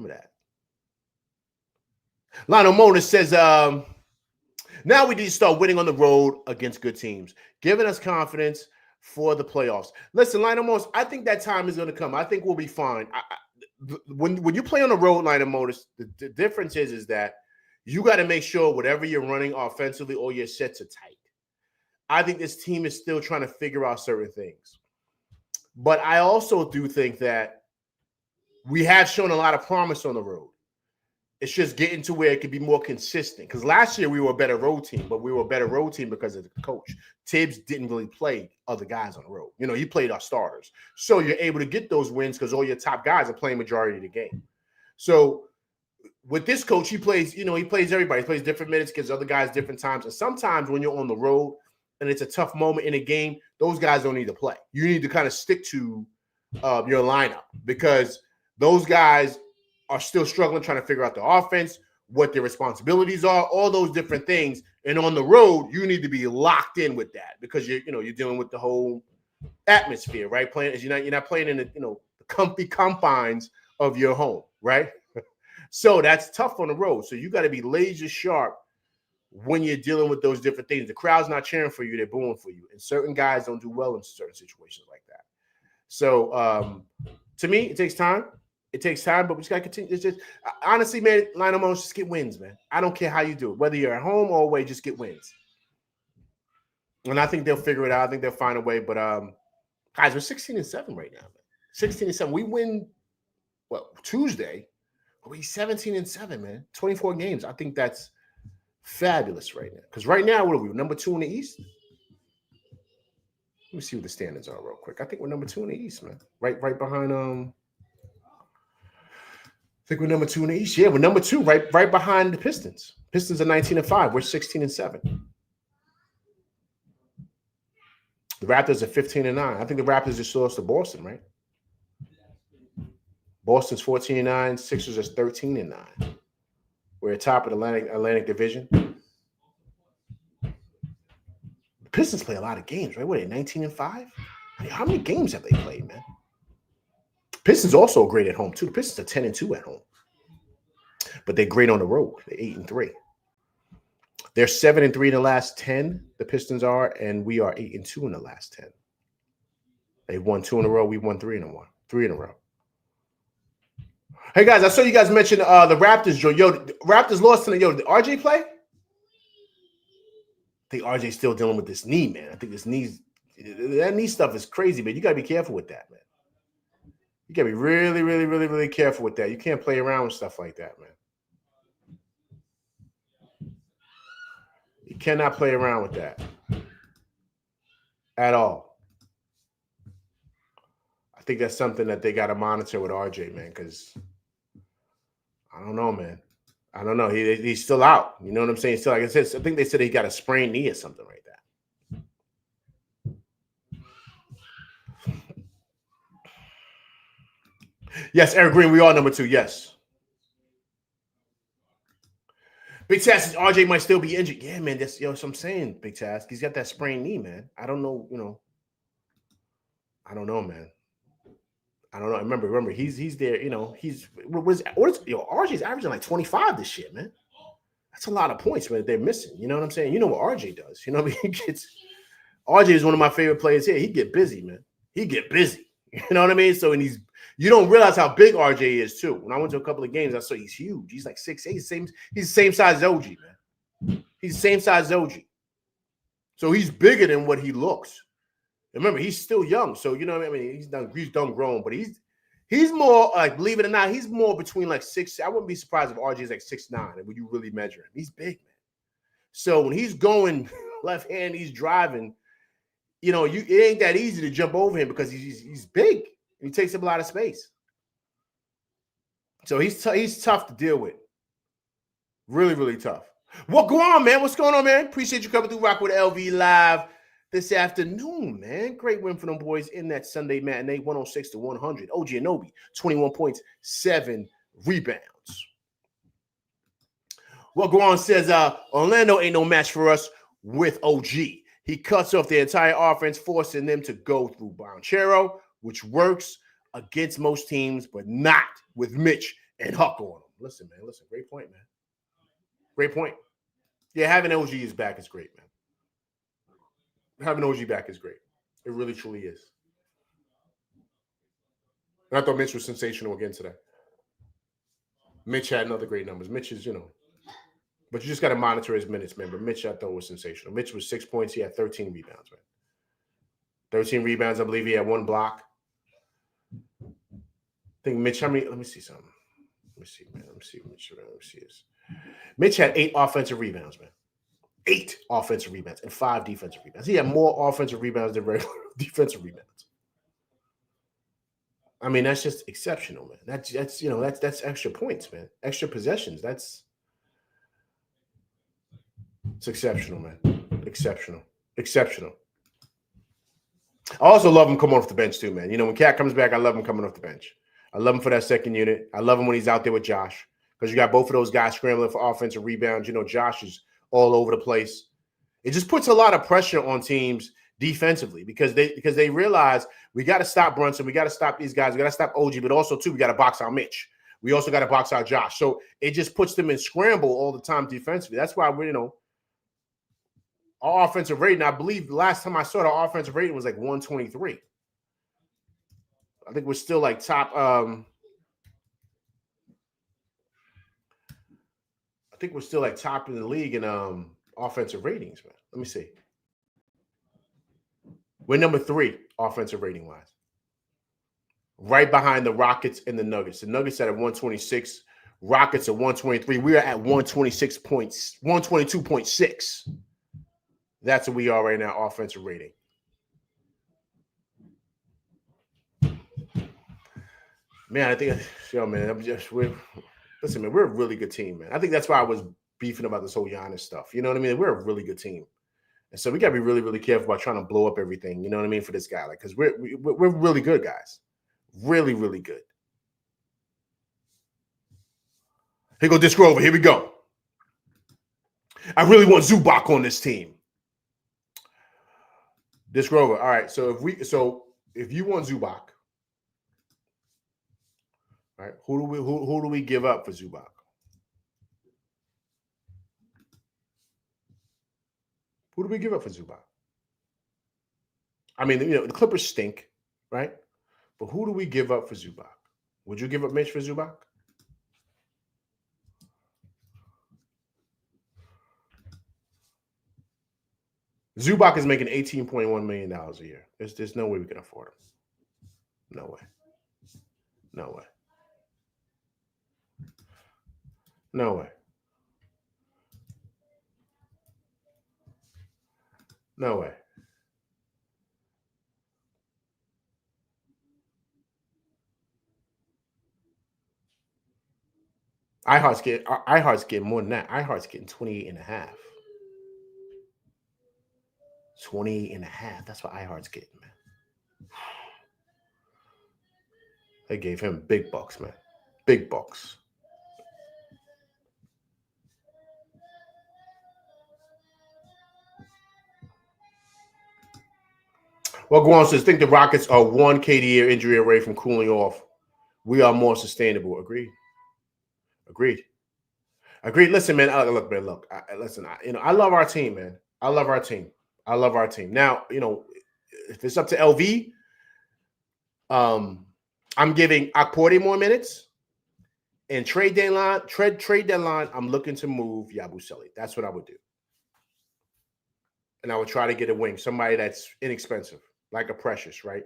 that. Lionel Mona says, now we need to start winning on the road against good teams, giving us confidence for the playoffs. Listen, Lionel Mona, I think that time is going to come. I think we'll be fine. When you play on the road, Lionel Mona, the difference is that you got to make sure whatever you're running offensively, all your sets are tight. I think this team is still trying to figure out certain things. But I also do think that we have shown a lot of promise on the road. It's just getting to where it could be more consistent. Because last year we were a better road team, but we were a better road team because of the coach. Tibbs didn't really play other guys on the road. He played our starters. So you're able to get those wins because all your top guys are playing majority of the game. So with this coach, he plays, he plays everybody. He plays different minutes, gives other guys different times. And sometimes when you're on the road and it's a tough moment in a game, those guys don't need to play. You need to kind of stick to your lineup because those guys are still struggling, trying to figure out the offense, what their responsibilities are, all those different things. And on the road, you need to be locked in with that because you're dealing with the whole atmosphere, right? You're not playing in the comfy confines of your home, right? So that's tough on the road. So you got to be laser sharp when you're dealing with those different things. The crowd's not cheering for you, they're booing for you. And certain guys don't do well in certain situations like that. So to me, it takes time. It takes time, but we just got to continue. It's just honestly, man, Lionel Mons, just get wins, man. I don't care how you do it. Whether you're at home or away, just get wins. And I think they'll figure it out. I think they'll find a way. But guys, we're 16-7 right now, man. 16-7. We win Tuesday. We're 17-7, man. 24 games. I think that's fabulous right now. Because right now, what are we? Number 2 in the East? Let me see what the standings are real quick. I think we're number 2 in the East, man. Right behind I think we're number 2 in the East. Yeah, we're number 2, right behind the Pistons. Pistons are 19-5. We're 16-7. The Raptors are 15-9. I think the Raptors just lost to Boston, right? Boston's 14-9. Sixers are 13-9. We're at top of the Atlantic Division. The Pistons play a lot of games, right? What are they, 19-5? I mean, how many games have they played, man? Pistons also great at home, too. The Pistons are 10-2 at home. But they're great on the road. They're 8-3. They're 7-3 in the last 10, the Pistons are, and we are 8-2 in the last 10. They've won 2 in a row. We've won 3 in a row. Hey, guys, I saw you guys mention the Raptors. Yo, the Raptors lost tonight. Yo, did RJ play? I think RJ's still dealing with this knee, man. I think that knee stuff is crazy, man. You got to be careful with that, man. You got to be really, really, really, really careful with that. You can't play around with stuff like that, man. You cannot play around with that at all. I think that's something that they got to monitor with RJ, man, because I don't know, man. I don't know. He's still out. You know what I'm saying? Still, like I said, I think they said he got a sprained knee or something like that. Yes, Eric Green, we are number 2. Yes. Big Task, RJ might still be injured. Yeah, man, that's what I'm saying, Big Task. He's got that sprained knee, man. I don't know, I don't know, man. I don't know. Remember, he's there. RJ's averaging like 25 this year, man. That's a lot of points, man. They're missing. You know what I'm saying? You know what RJ does. You know what I mean? RJ is one of my favorite players here. He get busy, man. He get busy. You know what I mean? So, you don't realize how big RJ is too. When I went to a couple of games, I saw he's huge. He's like 6'8". He's the same size as OG, man. He's the same size as OG. So he's bigger than what he looks. Remember, he's still young. So, you know what I mean? He's done grown, but he's more like, believe it or not, he's more between like 6. I wouldn't be surprised if RJ is like 6'9", when you really measure him. He's big, man. So when he's going left hand, he's driving, it ain't that easy to jump over him because he's big. He takes up a lot of space. So he's tough to deal with. Really, really tough. What go on, man? What's going on, man? Appreciate you coming through Rock with LV Live this afternoon, man. Great win for them boys in that Sunday matinee, 106-100. OG Anunoby, 21 points, 7 rebounds. What go on says, Orlando ain't no match for us with OG. He cuts off the entire offense, forcing them to go through Banchero, which works against most teams, but not with Mitch and Huck on them. Listen, man. Great point, man. Great point. Yeah, having OG's back is great, man. Having OG back is great. It really, truly is. And I thought Mitch was sensational again today. Mitch had another great numbers. Mitch is, but you just got to monitor his minutes, man. But Mitch, I thought, was sensational. Mitch was 6 points. He had 13 rebounds, man. 13 rebounds. I believe he had 1 block. I think Mitch, let me see something. Let me see, man. Let me see this. Mitch had 8 offensive rebounds, man. 8 offensive rebounds and 5 defensive rebounds. He had more offensive rebounds than regular defensive rebounds. I mean, that's just exceptional, man. That's extra points, man. Extra possessions. It's exceptional, man. Exceptional. I also love him coming off the bench too, man. When Cat comes back, I love him coming off the bench. I love him for that second unit. I love him when he's out there with Josh because you got both of those guys scrambling for offensive rebounds. Josh is all over the place. It just puts a lot of pressure on teams defensively because they realize we got to stop Brunson, we got to stop these guys, we got to stop OG, but also too we got to box out Mitch. We also got to box out Josh. So it just puts them in scramble all the time defensively. That's why our offensive rating, I believe the last time I saw the offensive rating was like 123. I think we're still like top. I think we're still like top in the league in offensive ratings, man. Let me see. We're number 3 offensive rating wise, right behind the Rockets and the Nuggets. The Nuggets are at 126, Rockets at 123. We are at 126 points, 122.6. That's what we are right now, offensive rating. Man, I think, man, listen, man, we're a really good team, man. I think that's why I was beefing about this whole Giannis stuff. You know what I mean? We're a really good team. And so we got to be really, really careful about trying to blow up everything, you know what I mean, for this guy. Like, because we're really good, guys. Really, really good. Here go Disc Rover. Here we go. I really want Zubac on this team. Disc Rover. All right. So if you want Zubac, all right, who do we give up for Zubac? Who do we give up for Zubac? I mean, the Clippers stink, right? But who do we give up for Zubac? Would you give up Mitch for Zubac? Zubac is making $18.1 million a year. There's no way we can afford him. No way. No way. No way. No way. iHeart's getting more than that. iHeart's getting 28.5. 28.5. That's what iHeart's getting, man. They gave him big bucks, man. Big bucks. Well, Guan says, think the Rockets are one KD injury away from cooling off. We are more sustainable. Agreed. Listen, man. Look, man. Look. Listen. I love our team, man. I love our team. Now, if it's up to LV, I'm giving Akpori more minutes. And trade deadline, I'm looking to move Yabusele. That's what I would do. And I would try to get a wing, somebody that's inexpensive, like a Precious, right?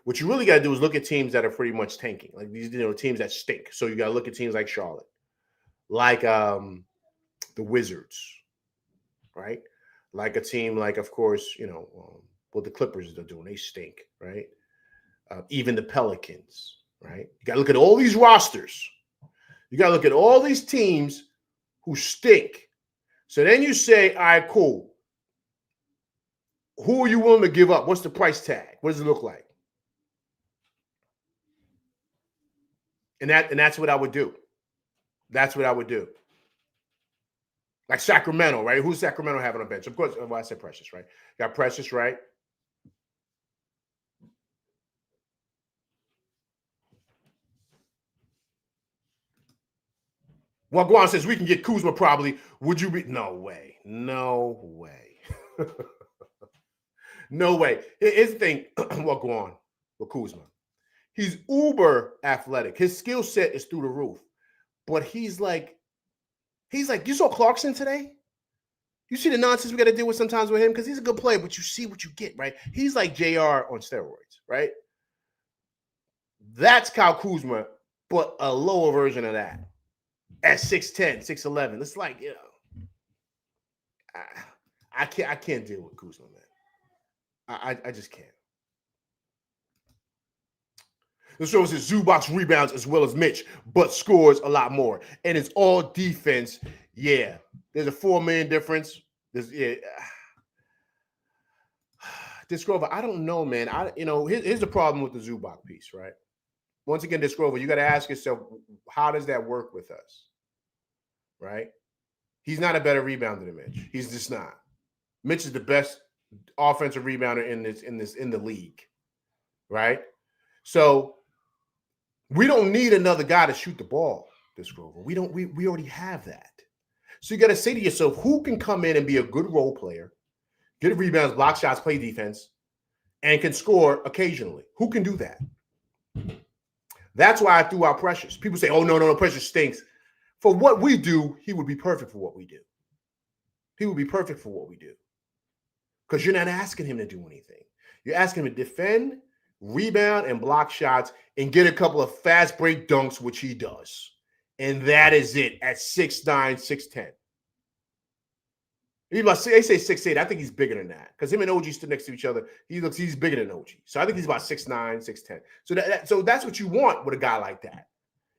What you really got to do is look at teams that are pretty much tanking, like these, teams that stink. So you got to look at teams like Charlotte, like the Wizards, right? Like a team like, of course, what the Clippers are doing. They stink, right? Even the Pelicans, right? You got to look at all these rosters. You got to look at all these teams who stink. So then you say, all right, cool. Who are you willing to give up? What's the price tag? What does it look like? And that's what I would do. That's what I would do. Like Sacramento, right? Who's Sacramento having on the bench? Of course, I said Precious, right? Got Precious, right? Well, Guan says we can get Kuzma probably. Would you be? No way. No way. No way. Here's the thing. Well, Guan, with Kuzma. He's uber athletic. His skill set is through the roof. But he's like, you saw Clarkson today? You see the nonsense we got to deal with sometimes with him? Because he's a good player, but you see what you get, right? He's like JR on steroids, right? That's Kyle Kuzma, but a lower version of that. At 6'10", 6'11". It's like, I can't deal with Kuzma, man. I just can't. The show says Zubac rebounds as well as Mitch, but scores a lot more. And it's all defense. Yeah. There's a $4 million difference. This Grover, I don't know, man. Here's the problem with the Zubac piece, right? Once again, Grover, you got to ask yourself, how does that work with us? Right? He's not a better rebounder than Mitch. He's just not. Mitch is the best offensive rebounder in the league. Right? So we don't need another guy to shoot the ball, Grover. We already have that. So you got to say to yourself, who can come in and be a good role player, get rebounds, block shots, play defense, and can score occasionally? Who can do that? That's why I threw out Precious. People say, oh, no, Precious stinks. For what we do, he would be perfect for what we do. He would be perfect for what we do. Because you're not asking him to do anything. You're asking him to defend, rebound, and block shots, and get a couple of fast break dunks, which he does. And that is it at 6'9", 6'10". They say 6'8". I think he's bigger than that. Because him and OG stood next to each other. He's bigger than OG. So I think he's about 6'9", 6'10". So that's what you want with a guy like that.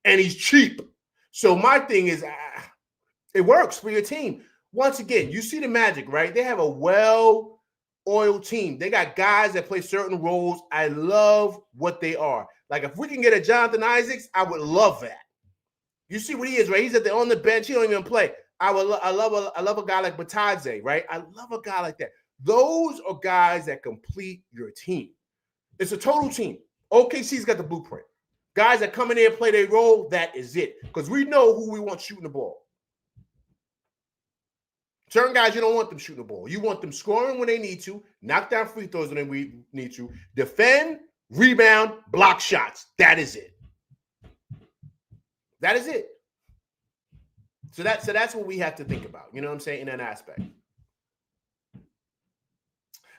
And he's cheap. So my thing is, it works for your team. Once again, you see the Magic, right? They have a well-oiled team. They got guys that play certain roles. I love what they are. Like, if we can get a Jonathan Isaacs, I would love that. You see what he is, right? He's on the bench. He don't even play. I love a guy like Batadze, right? I love a guy like that. Those are guys that complete your team. It's a total team. OKC's got the blueprint. Guys that come in there and play their role, that is it. Because we know who we want shooting the ball. Certain guys, you don't want them shooting the ball. You want them scoring when they need to, knock down free throws when they need to, defend, rebound, block shots. That is it. That is it. So that's what we have to think about. You know what I'm saying? In that aspect.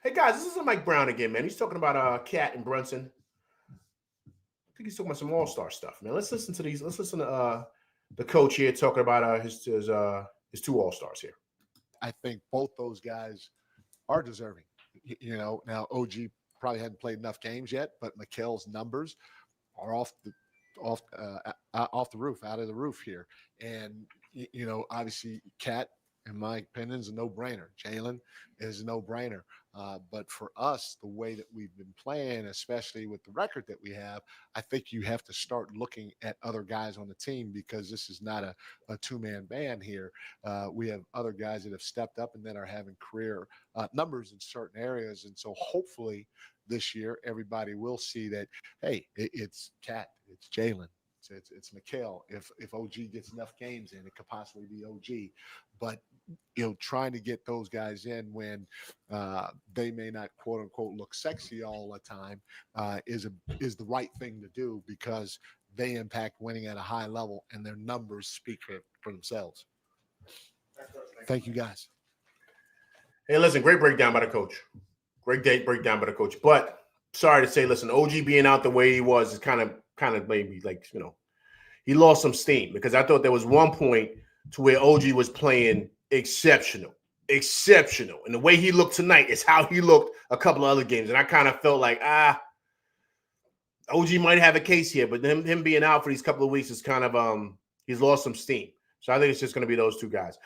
Hey, guys, this is Mike Brown again, man. He's talking about Cat and Brunson. I think he's talking about some all-star stuff, man. Let's listen to these. Let's listen to the coach here talking about his two all-stars here. I think both those guys are deserving. Now OG probably hadn't played enough games yet, but Mikal's numbers are off the roof, out of the roof here. And obviously Cat in my opinion, is a no-brainer. Jalen is a no-brainer. But for us, the way that we've been playing, especially with the record that we have, I think you have to start looking at other guys on the team, because this is not a two-man band here. We have other guys that have stepped up and then are having career numbers in certain areas. And so hopefully this year, everybody will see that, hey, it's Cat, it's Jalen, it's Mikal. If OG gets enough games in, it could possibly be OG. But trying to get those guys in when they may not quote unquote look sexy all the time is the right thing to do, because they impact winning at a high level, and their numbers speak for themselves. Thank you, guys. Hey, listen, great breakdown by the coach. Great day breakdown by the coach. But sorry to say, listen, OG being out the way he was is kind of maybe like, he lost some steam, because I thought there was one point to where OG was playing exceptional. And the way he looked tonight is how he looked a couple of other games. And I kind of felt like, OG might have a case here, but him being out for these couple of weeks is kind of, he's lost some steam. So I think it's just going to be those two guys.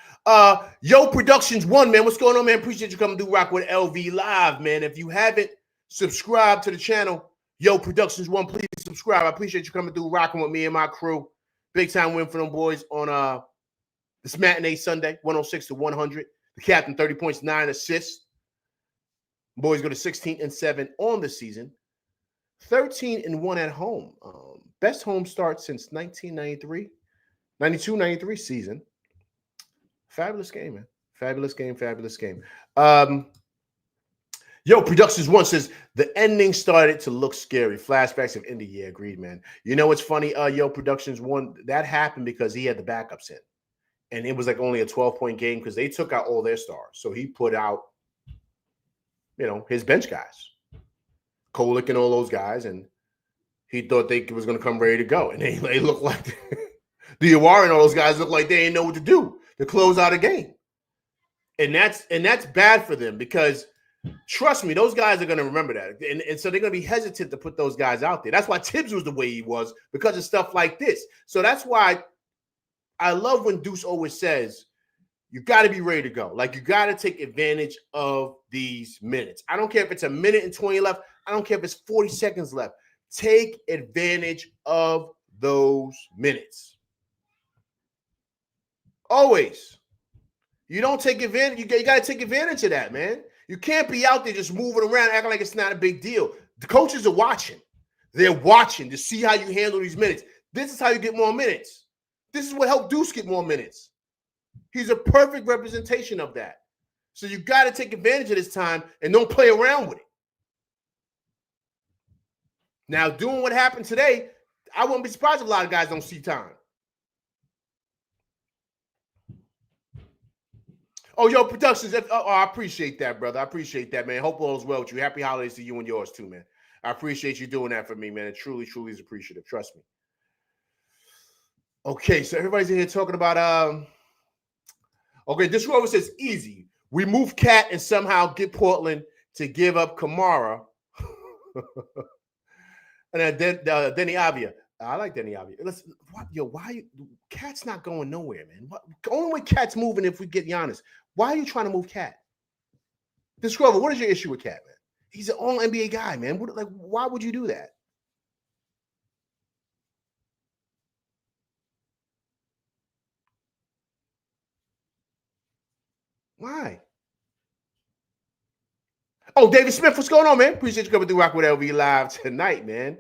Yo Productions 1, man. What's going on, man? Appreciate you coming to Rock with LV Live, man. If you haven't subscribed to the channel, Yo Productions 1, please subscribe. I appreciate you coming through, rocking with me and my crew. Big time win for them boys on this matinee Sunday, 106-100. The captain, 30 points, 9 assists. Boys go to 16-7 on the season. 13-1 at home. Best home start since 1993. 92-93 season. Fabulous game, man. Fabulous game. Yo, Productions 1 says the ending started to look scary. Flashbacks of Indy. Yeah, agreed, man. You know what's funny? Yo, Productions 1, that happened because he had the backups in. And it was like only a 12-point game because they took out all their stars. So he put out, his bench guys. Kolick and all those guys. And he thought they was going to come ready to go. And they looked like the Iwar and all those guys look like they didn't know what to do to close out a game. And that's bad for them, because trust me, those guys are going to remember that. And so they're going to be hesitant to put those guys out there. That's why Tibbs was the way he was, because of stuff like this. So that's why I love when Deuce always says, you got to be ready to go. Like, you got to take advantage of these minutes. I don't care if it's a minute and 20 left. I don't care if it's 40 seconds left. Take advantage of those minutes. Always. You don't take advantage. You got to take advantage of that, man. You can't be out there just moving around, acting like it's not a big deal. The coaches are watching. They're watching to see how you handle these minutes. This is how you get more minutes. This is what helped Deuce get more minutes. He's a perfect representation of that. So you got to take advantage of this time and don't play around with it. Now, doing what happened today, I wouldn't be surprised if a lot of guys don't see time. Oh, Yo Productions. I appreciate that, brother. I appreciate that, man. Hope all is well with you. Happy holidays to you and yours too, man. I appreciate you doing that for me, man. It truly, truly is appreciative. Trust me. Okay, so everybody's in here talking about okay, this Rover says easy. We move Cat and somehow get Portland to give up Kamara. And then Denny Avia. I like Denny Avia. Listen, why Cat's not going nowhere, man. Only way Cat's moving if we get Giannis. Why are you trying to move Cat? This Rover, what is your issue with Cat, man? He's an all NBA guy, man. Why would you do that? Why? Oh, David Smith, what's going on, man? Appreciate you coming through Rock with LV Live tonight, man.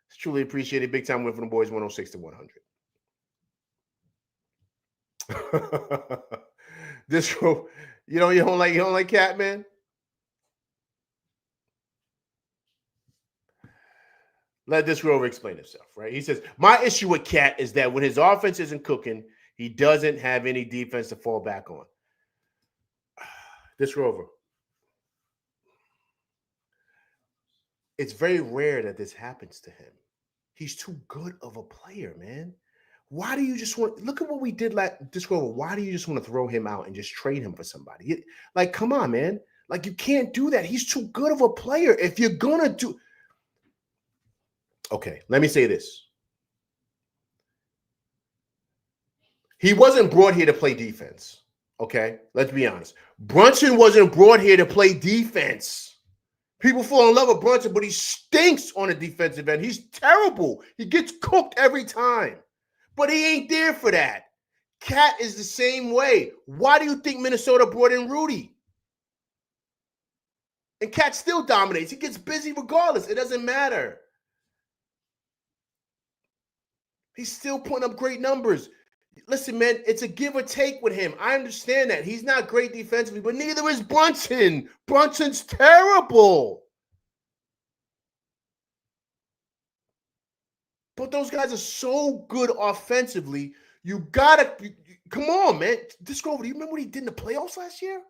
It's truly appreciated. Big time win for the boys, 106-100. This you don't like Cat, man? Let this Rover explain himself, right? He says, my issue with Cat is that when his offense isn't cooking, he doesn't have any defense to fall back on. This Rover. It's very rare that this happens to him. He's too good of a player, man. Why do you just want – look at what we did this Rover. Why do you just want to throw him out and just trade him for somebody? Like, come on, man. Like, you can't do that. He's too good of a player. If you're going to do – okay, let me say this. He wasn't brought here to play defense, Okay, let's be honest. Brunson wasn't brought here to play defense. People fall in love with Brunson, but he stinks on a defensive end. He's terrible. He gets cooked every time. But he ain't there for that. Cat is the same way. Why do you think Minnesota brought in Rudy? And Cat still dominates. He gets busy regardless. It doesn't matter. He's still putting up great numbers. Listen, man, it's a give or take with him. I understand that. He's not great defensively, but neither is Brunson. Brunson's terrible. But those guys are so good offensively. You gotta come on, man. Discover. Do you remember what he did in the playoffs last year?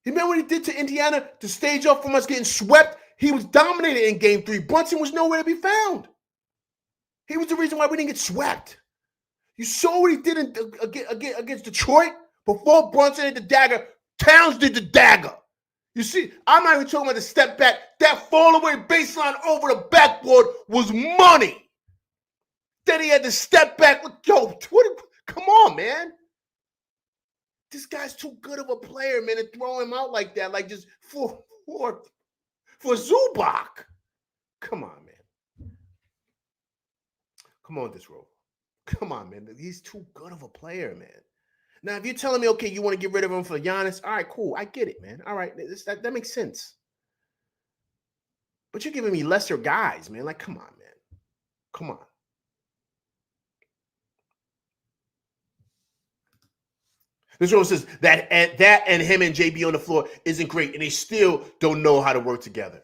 You remember what he did to Indiana to stage up from us getting swept? He was dominated in game 3. Brunson was nowhere to be found. He was the reason why we didn't get swept. You saw what he did against Detroit? Before Brunson hit the dagger, Towns did the dagger. You see, I'm not even talking about the step back. That fall-away baseline over the backboard was money. Then he had to step back. Come on, man. This guy's too good of a player, man, to throw him out like that, like just for Zubac. Come on, man. Come on, Disrover. Come on, man. He's too good of a player, man. Now, if you're telling me, okay, you want to get rid of him for Giannis, all right, cool. I get it, man. All right, that makes sense. But you're giving me lesser guys, man. Like, come on, man. Come on. This one says that and him and JB on the floor isn't great, and they still don't know how to work together.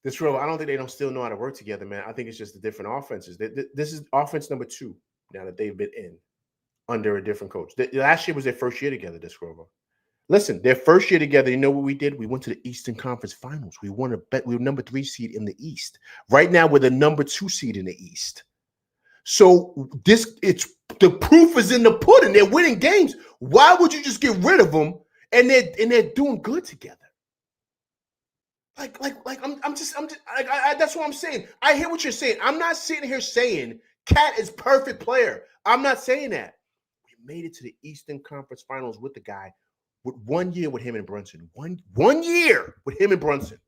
This row, I don't think they don't still know how to work together, man. I think it's just the different offenses. This is offense number 2 now that they've been in under a different coach. Last year was their first year together, this row. Listen, their first year together, you know what we did? We went to the Eastern Conference Finals. We won we were number 3 seed in the East. Right now, we're the number 2 seed in the East. So it's the proof is in the pudding. They're winning games. Why would you just get rid of them and they're doing good together? Like that's what I'm saying. I hear what you're saying. I'm not sitting here saying Cat is perfect player. I'm not saying that. We made it to the Eastern Conference Finals with the guy with 1 year with him and Brunson. One year with him and Brunson.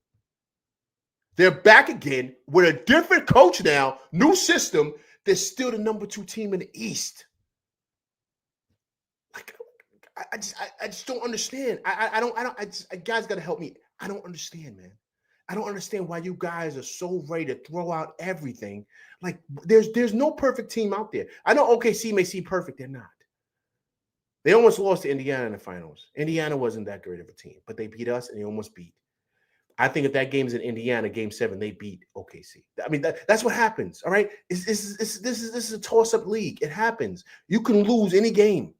They're back again with a different coach now, new system. They're still the number 2 team in the East. Like, I just don't understand. Guys got to help me. I don't understand, man. I don't understand why you guys are so ready to throw out everything. Like, there's no perfect team out there. I know OKC may seem perfect. They're not. They almost lost to Indiana in the finals. Indiana wasn't that great of a team, but they beat us and they almost beat. I think if that game's in Indiana, game 7, they beat OKC. I mean, that's what happens, all right? This is a toss-up league. It happens. You can lose any game.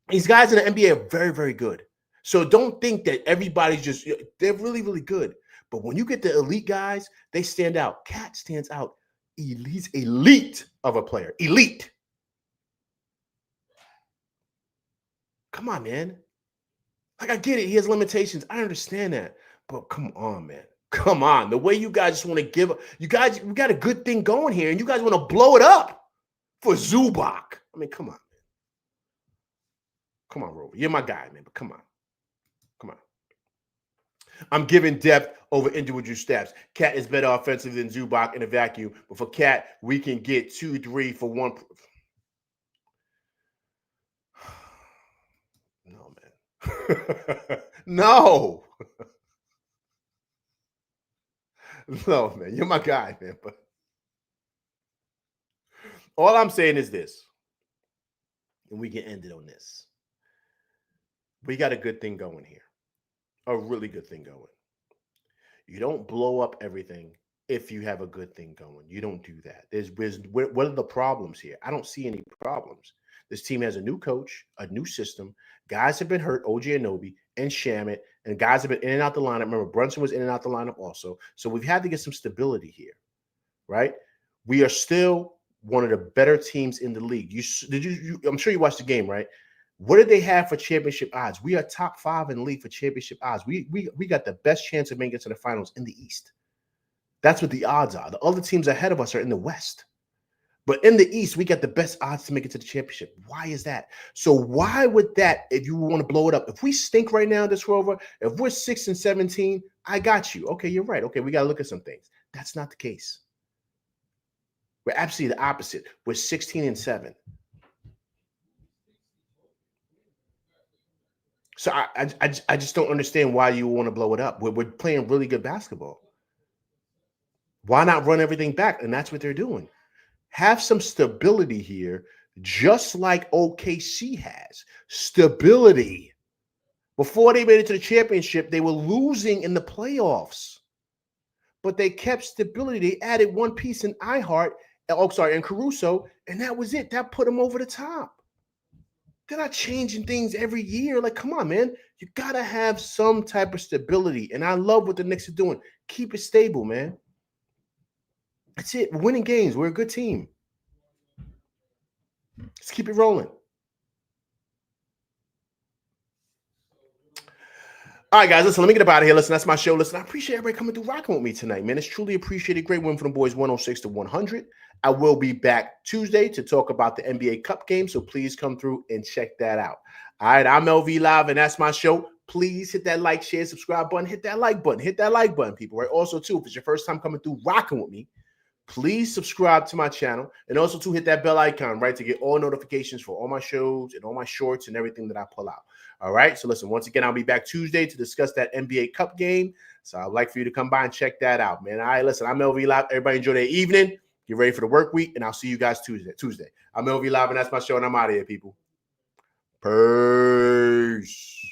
These guys in the NBA are very, very good. So don't think that everybody's just – they're really, really good. But when you get the elite guys, they stand out. Cat stands out. He's elite of a player. Elite. Come on, man. Like, I get it. He has limitations. I understand that. But come on, man. Come on. The way you guys just want to give up. You guys, we got a good thing going here, and you guys want to blow it up for Zubac. I mean, come on, man. Come on, Rover. You're my guy, man, but come on. Come on. I'm giving depth over individual stats. Cat is better offensively than Zubac in a vacuum, but for Cat, we can get 2-3 for 1. No, man. No. No, man. You're my guy, man. But all I'm saying is this, and we can end it on this. We got a good thing going here. A really good thing going. You don't blow up everything if you have a good thing going. You don't do that. What are the problems here? I don't see any problems. This team has a new coach, a new system. Guys have been hurt, OG Anunoby and Shamet, and guys have been in and out the lineup. Remember, Brunson was in and out the lineup also. So we've had to get some stability here, right? We are still one of the better teams in the league. I'm sure you watched the game, right? What did they have for championship odds? We are top 5 in the league for championship odds. We got the best chance of making it to the finals in the East. That's what the odds are. The other teams ahead of us are in the West. But in the East, we got the best odds to make it to the championship. Why is that? So why would that, if you want to blow it up, if we stink right now, this Rover, if we're 6-17, I got you. Okay, you're right. Okay, we got to look at some things. That's not the case. We're absolutely the opposite. We're 16-7. So I just don't understand why you want to blow it up. We're playing really good basketball. Why not run everything back? And that's what they're doing. Have some stability here, just like OKC has. Stability. Before they made it to the championship, they were losing in the playoffs. But they kept stability. They added one piece in and Caruso, and that was it. That put them over the top. They're not changing things every year. Like, come on, man. You got to have some type of stability. And I love what the Knicks are doing. Keep it stable, man. That's it. We're winning games. We're a good team. Let's keep it rolling. All right, guys, listen, let me get up out of here. Listen, that's my show. Listen, I appreciate everybody coming through rocking with me tonight, man. It's truly appreciated. Great win for the boys, 106-100. I will be back Tuesday to talk about the NBA Cup game, so please come through and check that out. All right, I'm LV Live, and that's my show. Please hit that like, share, subscribe button. Hit that like button. Hit that like button, people, right? Also, too, if it's your first time coming through rocking with me, please subscribe to my channel, and also to hit that bell icon, right, to get all notifications for all my shows and all my shorts and everything that I pull out. All right. So listen, once again, I'll be back Tuesday to discuss that NBA Cup game. So I'd like for you to come by and check that out, man. All right, listen, I'm LV Live. Everybody enjoy their evening. Get ready for the work week, and I'll see you guys Tuesday. I'm LV Live, and that's my show, and I'm out of here, people. Peace.